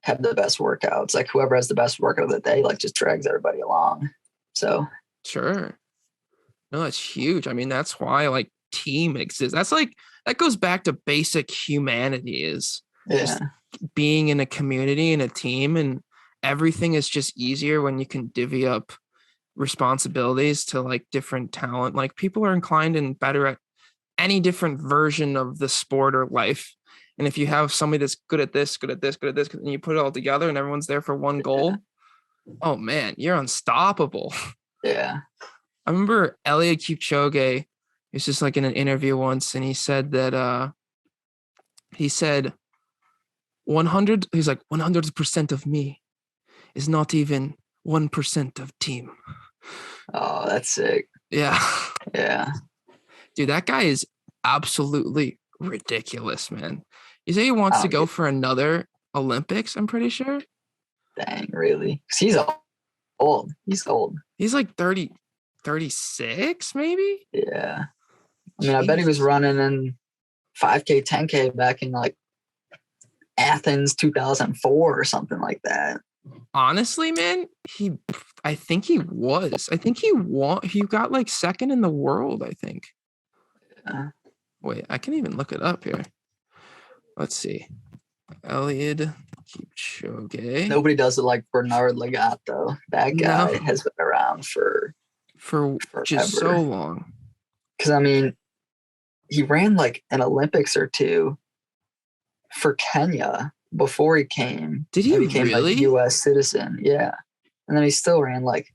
have the best workouts. Like whoever has the best workout of the day, like just drags everybody along. So Sure. No, that's huge. I mean, that's why like team exists. That's like that goes back to basic humanity is just being in a community and a team, and everything is just easier when you can divvy up responsibilities to like different talent. Like people are inclined and better at any different version of the sport or life. And if you have somebody that's good at this, good at this, good at this, and you put it all together and everyone's there for one goal, oh man, you're unstoppable. Yeah. I remember Elliot Kipchoge, he was just like in an interview once, and he said that he said 100, he's like 100% of me is not even 1% of team. Oh, that's sick. Yeah. Yeah. Dude, that guy is absolutely ridiculous, man. He said he wants to go for another Olympics, I'm pretty sure. Dang, really? 'Cause he's old. He's old. He's like 30, 36 maybe? Yeah. I mean, I bet he was running in 5K, 10K back in like Athens 2004 or something like that. Honestly, man, I think he was. I think he got like second in the world, I think. Yeah. Wait, I can even look it up here. Let's see. Elliot Kipchoge. Nobody does it like Bernard Lagat, though. That guy has been around for just so long. Because, I mean, he ran like an Olympics or two for Kenya before he came. Did he became really? Like a U.S. citizen, yeah. And then he still ran like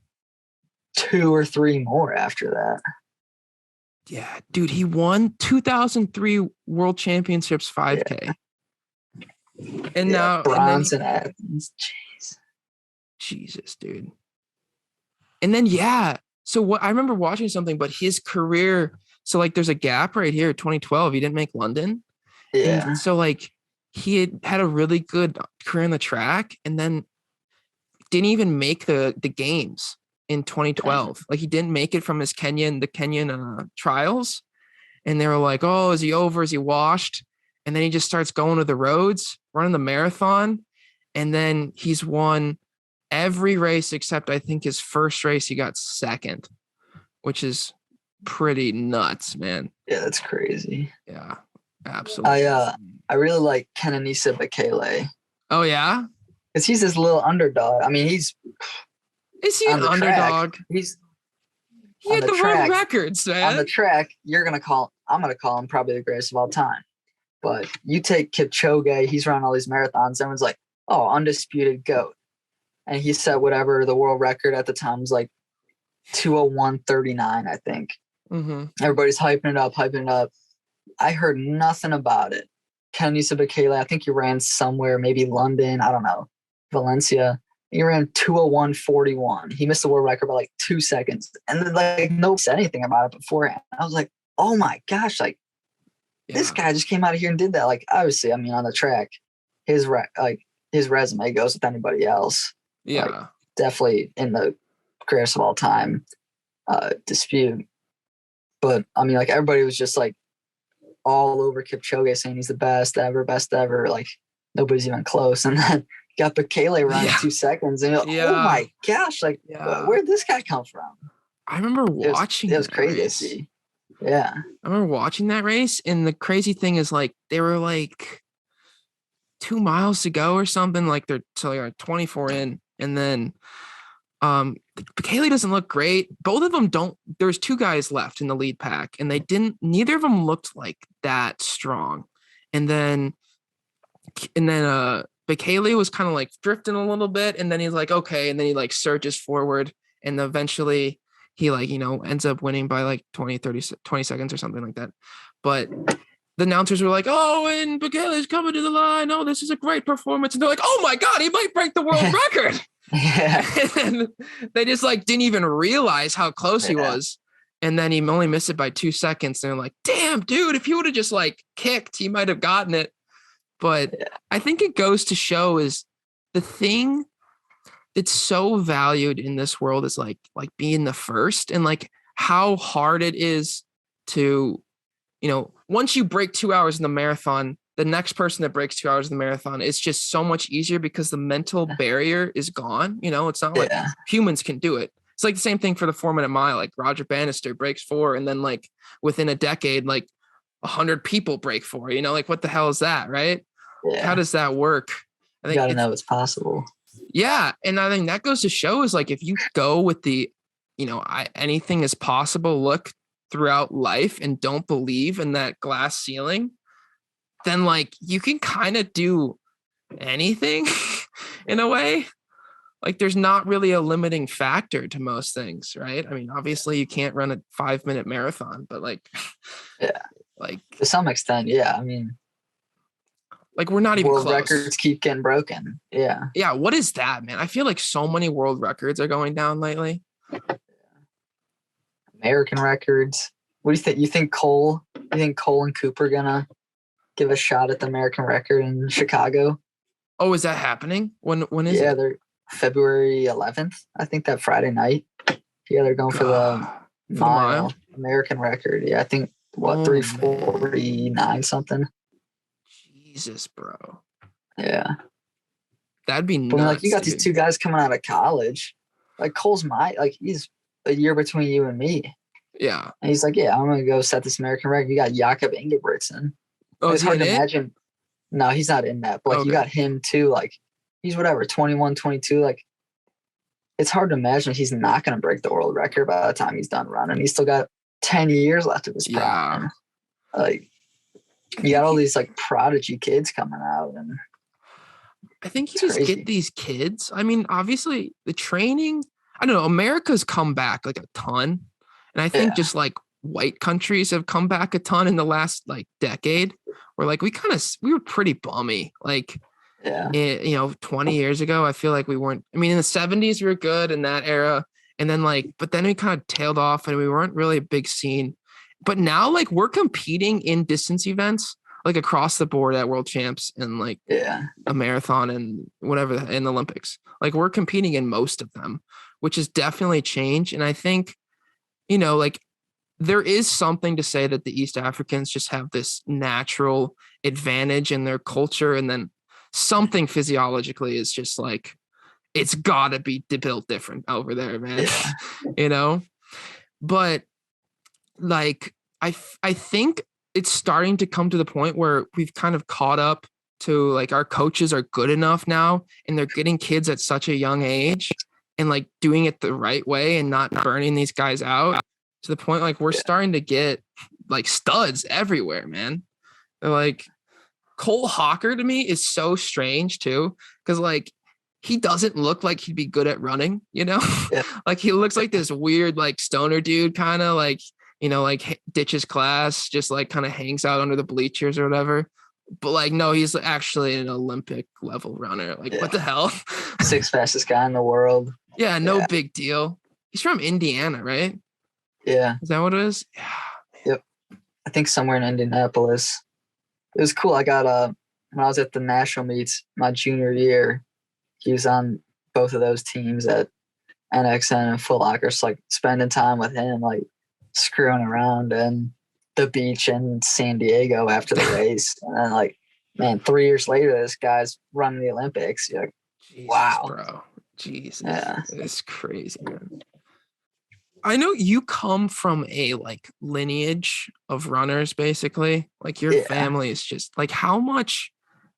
2 or 3 more after that. Yeah, dude, he won 2003 World Championships 5K. Yeah. And now bronze in Athens. Jeez. Jesus, dude. And then so what I remember watching something, but his career, so like there's a gap right here, 2012, he didn't make London. Yeah. And so like he had a really good career in the track and then didn't even make the games in 2012. Like he didn't make it from the Kenyan trials. And they were like, oh, is he over? Is he washed? And then he just starts going to the roads, running the marathon. And then he's won every race except I think his first race, he got second, which is pretty nuts, man. Yeah, that's crazy. Yeah, absolutely. I really like Kenenisa Bekele. Oh, yeah? Because he's this little underdog. I mean, is he an underdog? He had the world records, man. On the track, I'm gonna call him probably the greatest of all time. But you take Kipchoge, he's running all these marathons. Everyone's like, oh, undisputed GOAT. And he set whatever the world record at the time was like 2:01:39, I think. Mm-hmm. Everybody's hyping it up. I heard nothing about it. Kenenisa Bekele, I think he ran somewhere, maybe London, I don't know, Valencia. He ran 2:01:41. He missed the world record by like 2 seconds. And then like nobody said anything about it beforehand. I was like, oh my gosh, like this guy just came out of here and did that. Like obviously, I mean, on the track, his resume goes with anybody else. Yeah. Like, definitely in the greatest of all time dispute. But I mean, like everybody was just like all over Kipchoge saying he's the best ever. Like nobody's even close. And then got Bekele running 2 seconds, and you're like, oh my gosh, like where'd this guy come from? I remember watching. It was crazy to see. Yeah, I remember watching that race, and the crazy thing is, like, they were like 2 miles to go or something. Like they're 24 in, and then Bekele doesn't look great. Both of them don't. There's 2 guys left in the lead pack, and neither of them looked like that strong. And then Bekele was kind of like drifting a little bit, and then he's like, okay, and then he like surges forward, and eventually he like, ends up winning by like 20 seconds or something like that. But the announcers were like, oh, and Bekele's coming to the line. Oh, this is a great performance. And they're like, oh my God, he might break the world record. Yeah. And they just like didn't even realize how close he was. And then he only missed it by 2 seconds. And they're like, damn, dude, if he would have just like kicked, he might have gotten it. But I think it goes to show is the thing that's so valued in this world is like being the first, and like how hard it is to, once you break 2 hours in the marathon, the next person that breaks 2 hours in the marathon, it's just so much easier because the mental barrier is gone. It's not like humans can do it. It's like the same thing for the 4-minute mile. Like Roger Bannister breaks 4, and then like within a decade, like 100 people break 4. Like what the hell is that, right? Yeah. How does that work? I think you gotta know it's possible. Yeah, and I think that goes to show is like if you go with the, anything is possible look throughout life and don't believe in that glass ceiling, then like you can kind of do anything in a way. Like there's not really a limiting factor to most things, right? I mean, obviously you can't run a 5-minute marathon, but like, like to some extent, yeah. I mean, like we're not even world close. Records keep getting broken. Yeah. Yeah. What is that, man? I feel like so many world records are going down lately. American records. What do you think? You think Cole and Cooper gonna give a shot at the American record in Chicago? Oh, is that happening? When is it? Yeah, they're February 11th. I think that Friday night. Yeah, they're going for the mile American record. Yeah, I think 349 something. Jesus, bro. Yeah. That'd be nuts. But like you got these two guys coming out of college. Like Cole's he's a year between you and me. Yeah. And he's like, yeah, I'm gonna go set this American record. You got Jakob Ingebrigtsen. Oh, it's hard to imagine. No, he's not in that. But like you got him too. Like he's 21, 22. Like it's hard to imagine he's not gonna break the world record by the time he's done running. He's still got 10 years left of his prime. Like you got all these like prodigy kids coming out, and I think you just get these kids. I mean, obviously the training, I don't know, America's come back like a ton. And I think just like white countries have come back a ton in the last like decade, where like we were pretty bummy. Like, 20 years ago, I feel like we weren't, I mean, in the 70s, we were good in that era. And then but then we kind of tailed off and we weren't really a big scene. But now like we're competing in distance events, like across the board at world champs and like a marathon and whatever in the Olympics. Like we're competing in most of them, which has definitely changed. And I think, like there is something to say that the East Africans just have this natural advantage in their culture. And then something physiologically is just like, it's gotta be built different over there, man. But like, I think it's starting to come to the point where we've kind of caught up to like our coaches are good enough now and they're getting kids at such a young age and like doing it the right way and not burning these guys out to the point like we're starting to get like studs everywhere, man. They're like Cole Hawker to me is so strange too, because like he doesn't look like he'd be good at running, like he looks like this weird like stoner dude kind of like, like ditches class, just like kind of hangs out under the bleachers or whatever. But like, no, he's actually an Olympic level runner. Like, what the hell? 6th fastest guy in the world. Yeah, no big deal. He's from Indiana, right? Yeah. Is that what it is? Yeah. Yep. I think somewhere in Indianapolis. It was cool. I got when I was at the national meets my junior year, he was on both of those teams at NXN and Foot Locker. So like spending time with him, like screwing around and the beach in San Diego after the race. And then like, man, 3 years later, this guy's running the Olympics. You're like, Jesus, wow. Bro. Jesus. Yeah. It's crazy, man. I know you come from a like lineage of runners, basically. Like your family is just like, how much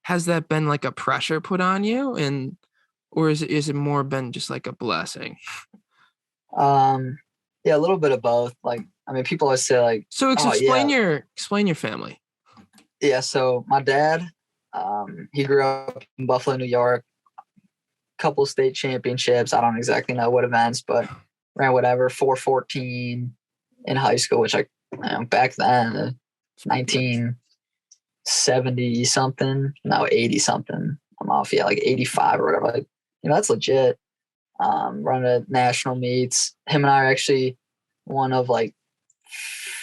has that been like a pressure put on you? And, or is it more been just like a blessing? Yeah, a little bit of both. Like, I mean, people always say like, so explain your family. Yeah. So my dad, he grew up in Buffalo, New York, couple state championships. I don't exactly know what events, but ran whatever 4:14 in high school, which back then, 1970 something, no 80 something. I'm off, like 85 or whatever. Like, that's legit. Run at national meets. Him and I are actually one of like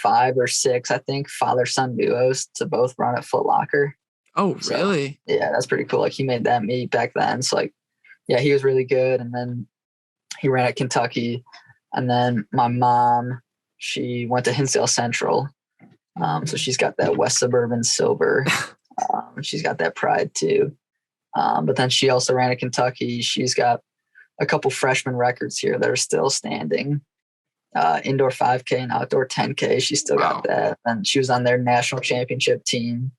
5 or 6, I think, father-son duos to both run at Foot Locker. Oh, So, really? yeah, that's pretty cool. Like he made that meet back then. So like, yeah, he was really good. And then he ran at Kentucky. And then my mom, she went to Hinsdale Central. So she's got that West Suburban silver. She's got that pride too. But then she also ran at Kentucky. She's got a couple freshman records here that are still standing. Indoor 5K and outdoor 10K. She still Wow. got that. And she was on their national championship team.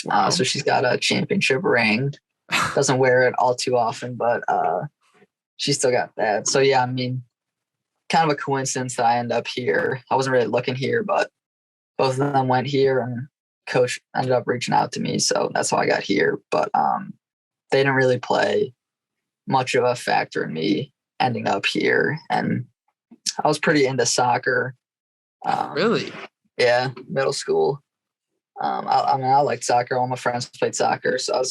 Wow. So she's got a championship ring. Doesn't wear it all too often, but she still got that. So yeah, I mean, kind of a coincidence that I end up here. I wasn't really looking here, but both of them went here, and coach ended up reaching out to me. So that's how I got here. But they didn't really play much of a factor in me ending up here. And I was pretty into soccer. Really? Yeah, middle school. I mean, I liked soccer. All my friends played soccer. So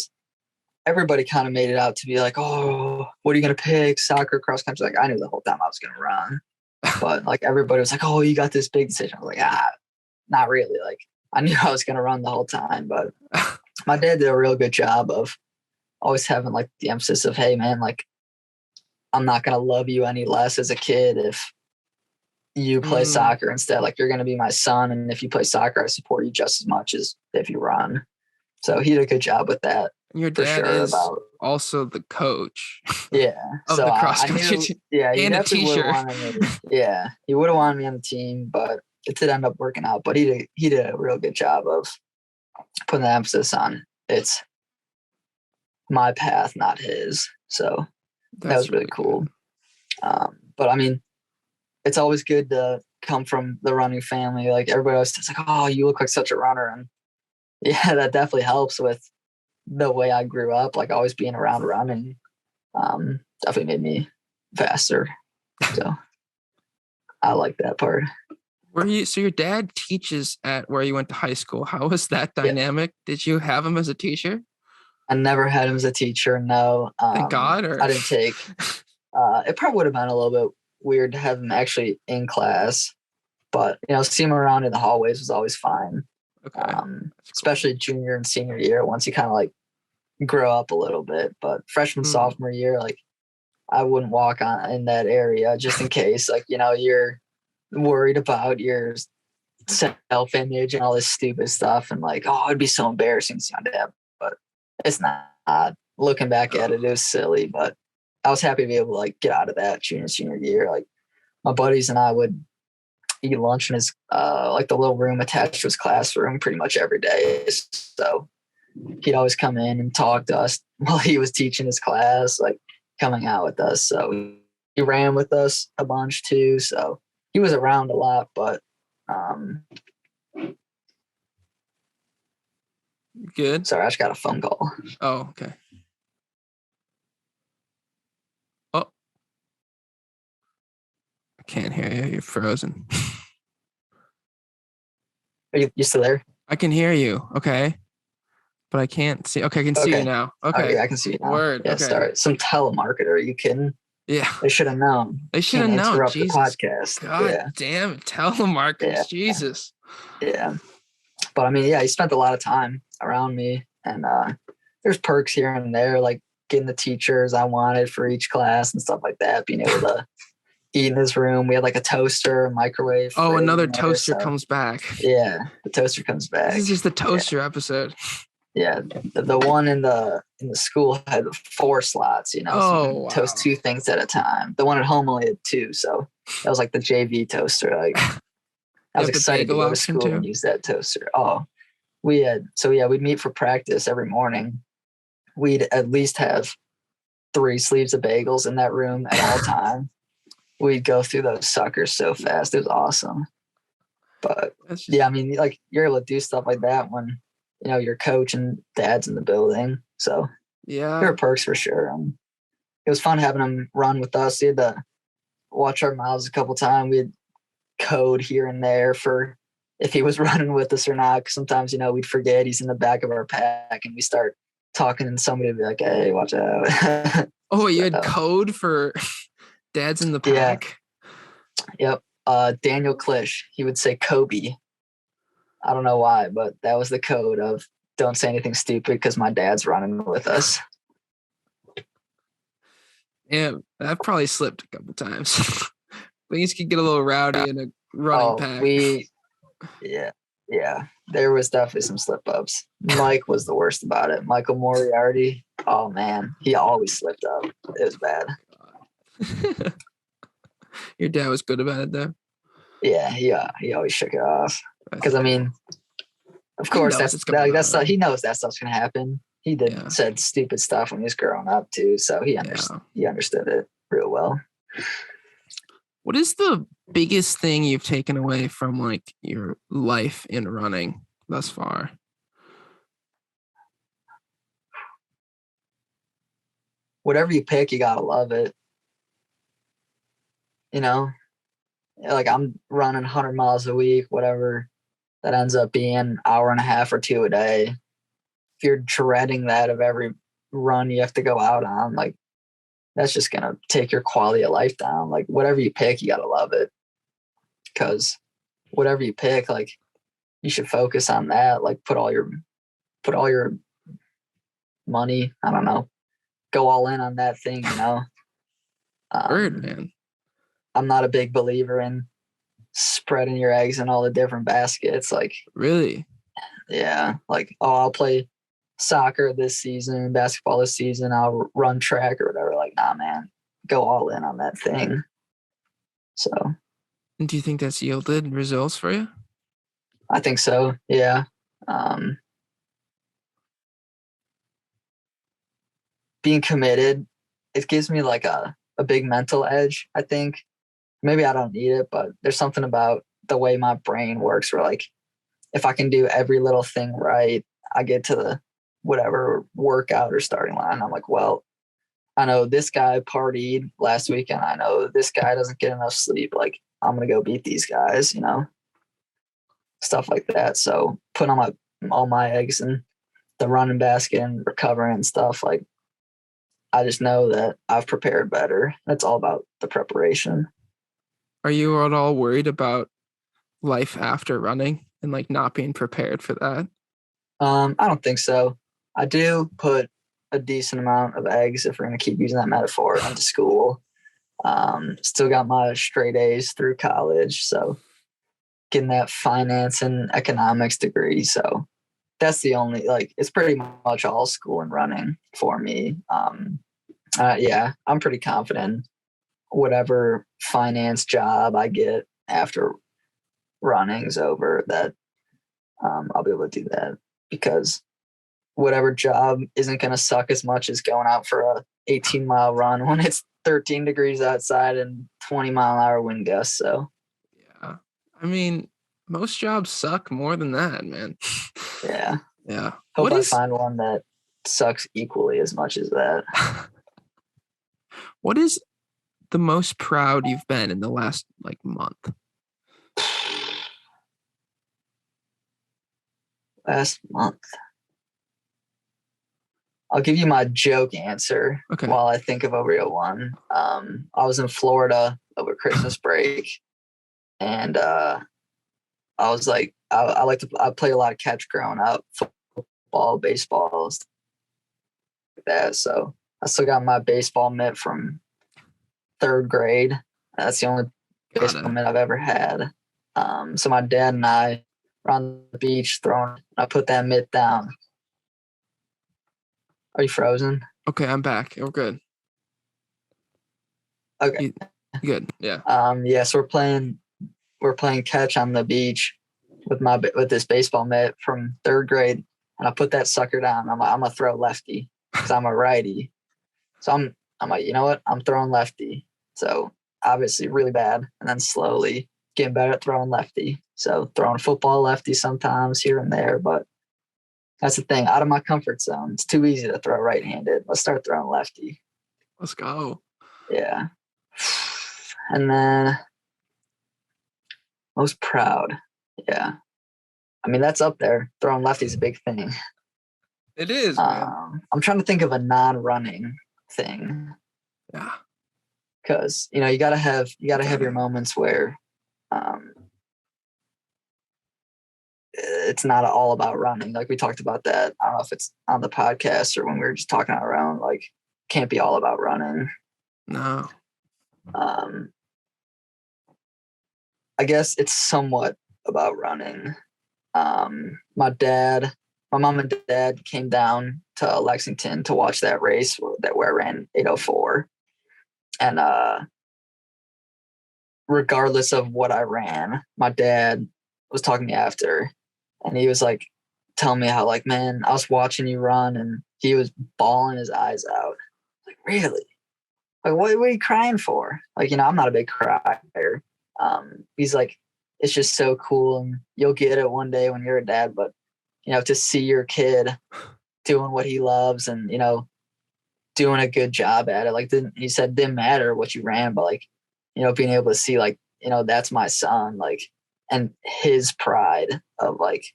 everybody kind of made it out to be like, oh, what are you going to pick? Soccer, cross country. Like, I knew the whole time I was going to run. But like everybody was like, oh, you got this big decision. I was like, not really. Like, I knew I was going to run the whole time. But my dad did a real good job of always having like the emphasis of, hey, man, like, I'm not going to love you any less as a kid if you play soccer instead. Like, you're going to be my son. And if you play soccer, I support you just as much as if you run. So he did a good job with that. Your dad is also the coach. Yeah. Of so the cross I country knew, yeah, he and a definitely would t-shirt. have wanted me. Yeah, he would have wanted me on the team, but it did end up working out. But he did a real good job of putting the emphasis on it's my path, not his. So that was really cool. But I mean, it's always good to come from the running family. Like everybody always says, like, oh, you look like such a runner. And yeah, that definitely helps with the way I grew up, like always being around running. Definitely made me faster. So I like that part. So your dad teaches at where you went to high school. How was that dynamic? Yeah. Did you have him as a teacher? I never had him as a teacher. No. Thank God. Or... I didn't take. It probably would have been a little bit weird to have him actually in class, but seeing him around in the hallways was always fine. Okay. Especially junior and senior year, once you kind of like grow up a little bit. But freshman, sophomore year, like I wouldn't walk on in that area just in case, like, you're worried about your self-image and all this stupid stuff. And like, oh, it'd be so embarrassing to see my dad, but it's not. Looking back at it, it was silly, but I was happy to be able to like get out of that junior, senior year. Like my buddies and I would eat lunch in his, like the little room attached to his classroom pretty much every day. So he'd always come in and talk to us while he was teaching his class, like coming out with us. So he ran with us a bunch too. So he was around a lot, but good. Sorry, I just got a phone call. Oh, okay. Oh, I can't hear you. You're frozen. Are you still there? I can hear you. Okay. But I can't see. Okay, I can see you now. Okay. Yeah, I can see you now. Word. Yeah, okay. Start. Some telemarketer. Are you kidding? Yeah. They should have known. They should have known. Interrupt Jesus. the podcast. God damn it. Telemarketers. Yeah. Jesus. Yeah. But I mean, yeah, he spent a lot of time around me, and there's perks here and there, like getting the teachers I wanted for each class and stuff like that, being able to eat in his room. We had like a toaster, a microwave. Oh, another toaster comes back. Yeah, the toaster comes back. This is just the toaster episode. Yeah, the one in the school had 4 slots, so wow. toast 2 things at a time. The one at home only had 2, so that was like the JV toaster. Like I was excited to go to school and use that toaster. Oh, we'd meet for practice every morning. We'd at least have 3 sleeves of bagels in that room at all time. We'd go through those suckers so fast. It was awesome. But yeah, I mean, like you're able to do stuff like that when your coach and dad's in the building. So yeah, there were perks for sure. It was fun having him run with us. He had to watch our mouths a couple times. We had code here and there for if he was running with us or not. Cause sometimes, we'd forget he's in the back of our pack and we start talking and somebody would be like, hey, watch out. Oh, you had code for dad's in the pack? Yeah. Yep. Daniel Klish, he would say Kobe. I don't know why, but that was the code of don't say anything stupid because my dad's running with us. Yeah, I've probably slipped a couple times. Things could get a little rowdy in a running pack. Yeah. There was definitely some slip ups. Mike was the worst about it. Michael Moriarty. Oh man, he always slipped up. It was bad. Your dad was good about it though. Yeah, he always shook it off. Because I mean, of course, he knows that stuff's gonna happen. He said stupid stuff when he was growing up too, so he understood it real well. What is the biggest thing you've taken away from like your life in running thus far? Whatever you pick, you gotta love it. You know, like I'm running 100 miles a week, whatever that ends up being, an hour and a half or 2 a day. If you're dreading that of every run you have to go out on, like that's just gonna take your quality of life down. Like whatever you pick, you gotta love it. Because whatever you pick, like you should focus on that. Like put all your money, I don't know, go all in on that thing, you know. Word, man. I'm not a big believer in spreading your eggs in all the different baskets. Like really? Yeah. Like, I'll play soccer this season, basketball this season, I'll run track or whatever. Like, nah, man, go all in on that thing. So do you think that's yielded results for you? I think so. Yeah. Being committed, it gives me like a big mental edge, I think. Maybe I don't need it, but there's something about the way my brain works where like if I can do every little thing right, I get to the whatever workout or starting line. I'm like, well, I know this guy partied last weekend. I know this guy doesn't get enough sleep. Like, I'm going to go beat these guys, you know, stuff like that. So put on all my eggs in the running basket and recovering and stuff. Like, I just know that I've prepared better. It's all about the preparation. Are you at all worried about life after running and like not being prepared for that? I don't think so. I do put a decent amount of eggs, if we're going to keep using that metaphor, into school. Still got my straight A's through college. So getting that finance and economics degree. So that's the only, like, it's pretty much all school and running for me. Yeah, I'm pretty confident whatever finance job I get after running's over that I'll be able to do that, because whatever job isn't going to suck as much as going out for a 18-mile run when it's 13 degrees outside and 20-mile-an-hour wind gusts. So yeah, I mean, most jobs suck more than that, man. Yeah. Hope I find one that sucks equally as much as that. What is the most proud you've been in the last like month? Last month. I'll give you my joke answer while I think of a real one. I was in Florida over Christmas break, and I was like, I played a lot of catch growing up, football, baseball, stuff like that. So I still got my baseball mitt from 3rd grade. That's the only baseball mitt I've ever had. So my dad and I were on the beach throwing. I put that mitt down. Are you frozen? Okay, I'm back. We're good. Okay. Good. Yeah. Yeah. So we're playing catch on the beach with this baseball mitt from 3rd grade, and I put that sucker down. I'm gonna throw lefty because I'm a righty. So I'm like, you know what? I'm throwing lefty. So obviously really bad, and then slowly getting better at throwing lefty. So throwing football lefty sometimes here and there, but that's the thing. Out of my comfort zone. It's too easy to throw right-handed. Let's start throwing lefty. Let's go. Yeah. And then most proud. Yeah. I mean, that's up there. Throwing lefty is a big thing. It is, man. I'm trying to think of a non-running thing. Yeah. Because, you know, you gotta have your moments where it's not all about running. Like we talked about that. I don't know if it's on the podcast or when we were just talking on our own. Like, can't be all about running. No. I guess it's somewhat about running. My mom and dad came down to Lexington to watch that race where I ran 8:04. And regardless of what I ran, my dad was talking to me after, and he was like telling me how, like, man, I was watching you run, and he was bawling his eyes out. Like, really? Like, what are you crying for? Like, I'm not a big crier. He's like, it's just so cool, and you'll get it one day when you're a dad. But to see your kid doing what he loves and doing a good job at it, like, he said, didn't matter what you ran, but like, being able to see, like, that's my son, like, and his pride of like,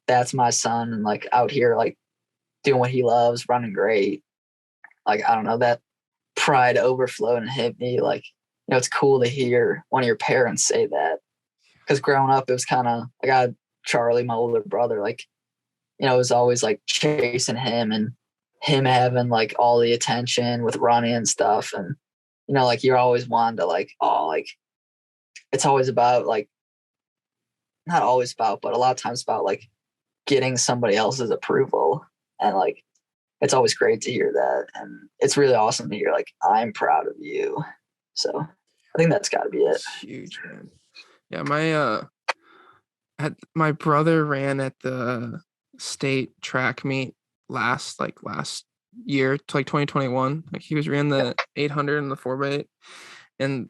that's my son, and like out here, like, doing what he loves, running great. Like, I don't know, that pride overflowed and hit me. Like, it's cool to hear one of your parents say that, because growing up, it was kind of, I got Charlie, my older brother, like, it was always like chasing him and him having like all the attention with running and stuff. And, like, you're always wanting to like, oh, like, it's always about like, not always about, but a lot of times about like getting somebody else's approval. And like, it's always great to hear that. And it's really awesome to hear, like, I'm proud of you. So I think that's gotta be it. It's huge, man. Yeah. My brother ran at the state track meet last year, to like 2021. Like, he ran the 800 and the 4x8. And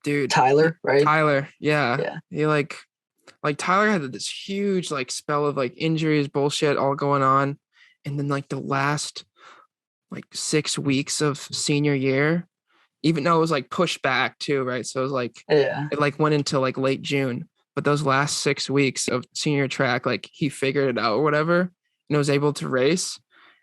dude, Tyler, right? Tyler, yeah. He like Tyler had this huge like spell of like injuries, bullshit all going on. And then like the last like 6 weeks of senior year, even though it was like pushed back too, right? So it was like, it like went into like late June, but those last 6 weeks of senior track, like, he figured it out or whatever and was able to race.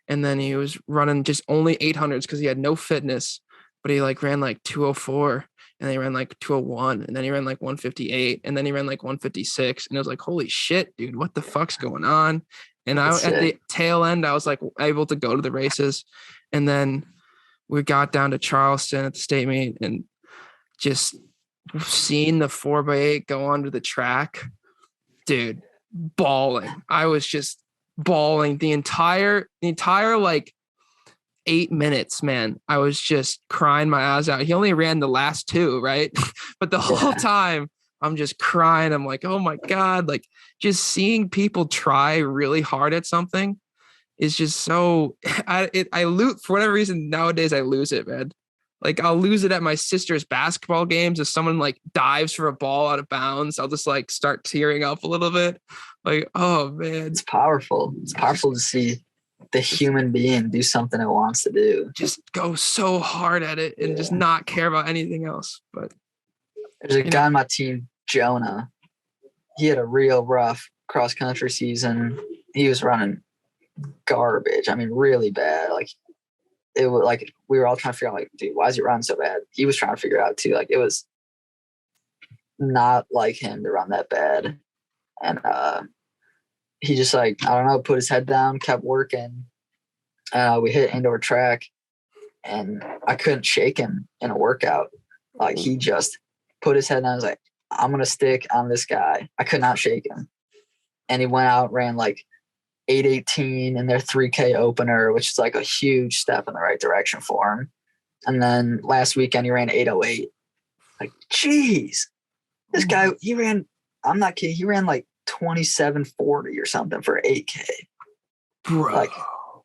And then he was running just only 800s because he had no fitness, but he like ran like 204, and then he ran like 201, and then he ran like 158, and then he ran like 156. And it was like, holy shit, dude, what the fuck's going on? And at the tail end, I was like able to go to the races. And then we got down to Charleston at the state meet, and just seeing the 4x8 go onto the track, dude, bawling. I was just bawling the entire like 8 minutes, man. I was just crying my eyes out. He only ran the last 2, right? But the whole time I'm just crying. I'm like, oh my God, like, just seeing people try really hard at something is just so, I lose, for whatever reason, nowadays I lose it, man. Like, I'll lose it at my sister's basketball games. If someone like dives for a ball out of bounds, I'll just like start tearing up a little bit. Like, oh man. It's powerful. It's powerful to see the human being do something it wants to do. Just go so hard at it and just not care about anything else. But there's a guy on my team, Jonah. He had a real rough cross country season. He was running garbage. I mean, really bad. Like, it was like, we were all trying to figure out, like, dude, why is he running so bad? He was trying to figure it out too. Like, it was not like him to run that bad. And he just, like, I don't know, put his head down, kept working. We hit indoor track, and I couldn't shake him in a workout. Like, he just put his head down. I was like, I'm going to stick on this guy. I could not shake him. And he went out, ran like 8:18 in their 3K opener, which is like a huge step in the right direction for him. And then last weekend he ran 8:08. Like, geez, this guy, he ran, I'm not kidding, he ran like 27:40 or something for 8K. Bro. Like,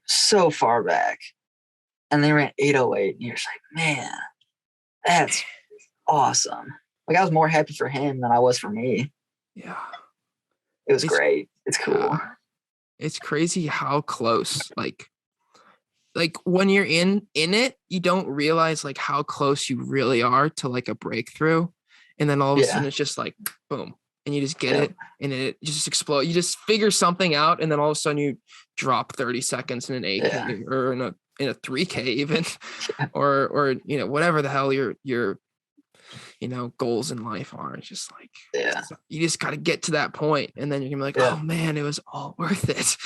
so far back. And they ran 8:08, and you're just like, man, that's awesome. Like, I was more happy for him than I was for me. Yeah. It was great. It's cool. It's crazy how close, like when you're in it, you don't realize like how close you really are to like a breakthrough. And then all of a sudden it's just like, boom, and you just get it, and it just explodes. You just figure something out, and then all of a sudden you drop 30 seconds in an 8K or in a 3K even, or whatever the hell you're goals in life are. It's just like, Yeah. you just got to get to that point, and then you're gonna be like, oh man, it was all worth it.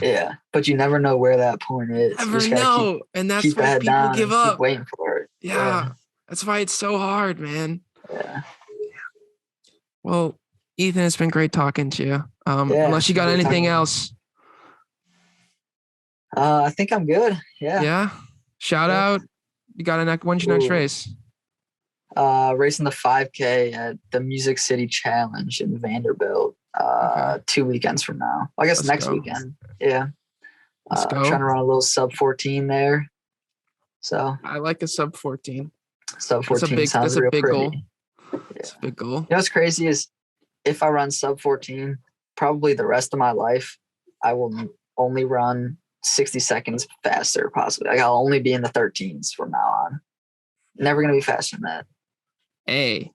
Yeah, but you never know where that point is. Never know, and that's why people give up. Keep waiting for it. Yeah, that's why it's so hard, man. Yeah. Well, Ethan, it's been great talking to you. Unless you got anything else. I think I'm good. Yeah. Yeah. Shout out. You got when's your next race? Racing the 5K at the Music City Challenge in Vanderbilt. 2 weekends from now. I guess next weekend. Yeah. Let's go. Trying to run a little sub 14 there. So I like a sub 14. Sub 14 sounds real pretty. Goal. It's a big goal. You know what's crazy is if I run sub 14, probably the rest of my life, I will only run 60 seconds faster, possibly. Like I'll only be in the 13s from now on. Never gonna be faster than that. Hey,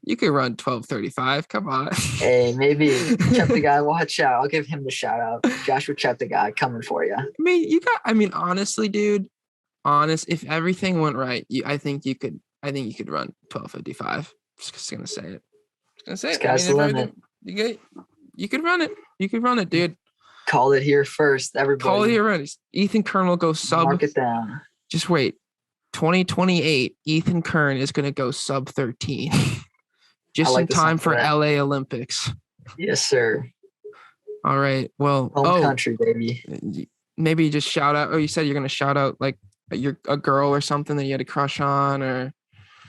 you could run 12:35. Come on. Hey, maybe Cheptegei, watch out. I'll give him the shout out. Joshua Cheptegei coming for you. Honestly, dude. If everything went right, I think you could run 12:55. Just gonna say it. Sky's the limit. You could run it. You could run it, dude. Call it here first, everybody. Call it here first. Ethan Kern will go sub. Mark it down. Just wait. 2028, Ethan Kern is going to go sub 13. Just in time for LA Olympics. Yes, sir. All right. Well, home country, baby. Maybe just shout out. Oh, you said you're going to shout out like a girl or something that you had a crush on, or.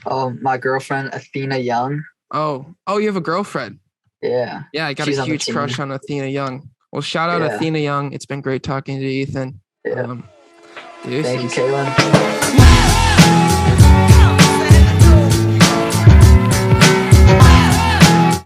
Oh, my girlfriend, Athena Young. Oh, you have a girlfriend. Yeah. Yeah, I got a huge crush on Athena Young. Well, shout out Athena Young. It's been great talking to you, Ethan. Yeah. Thank you, Kalen.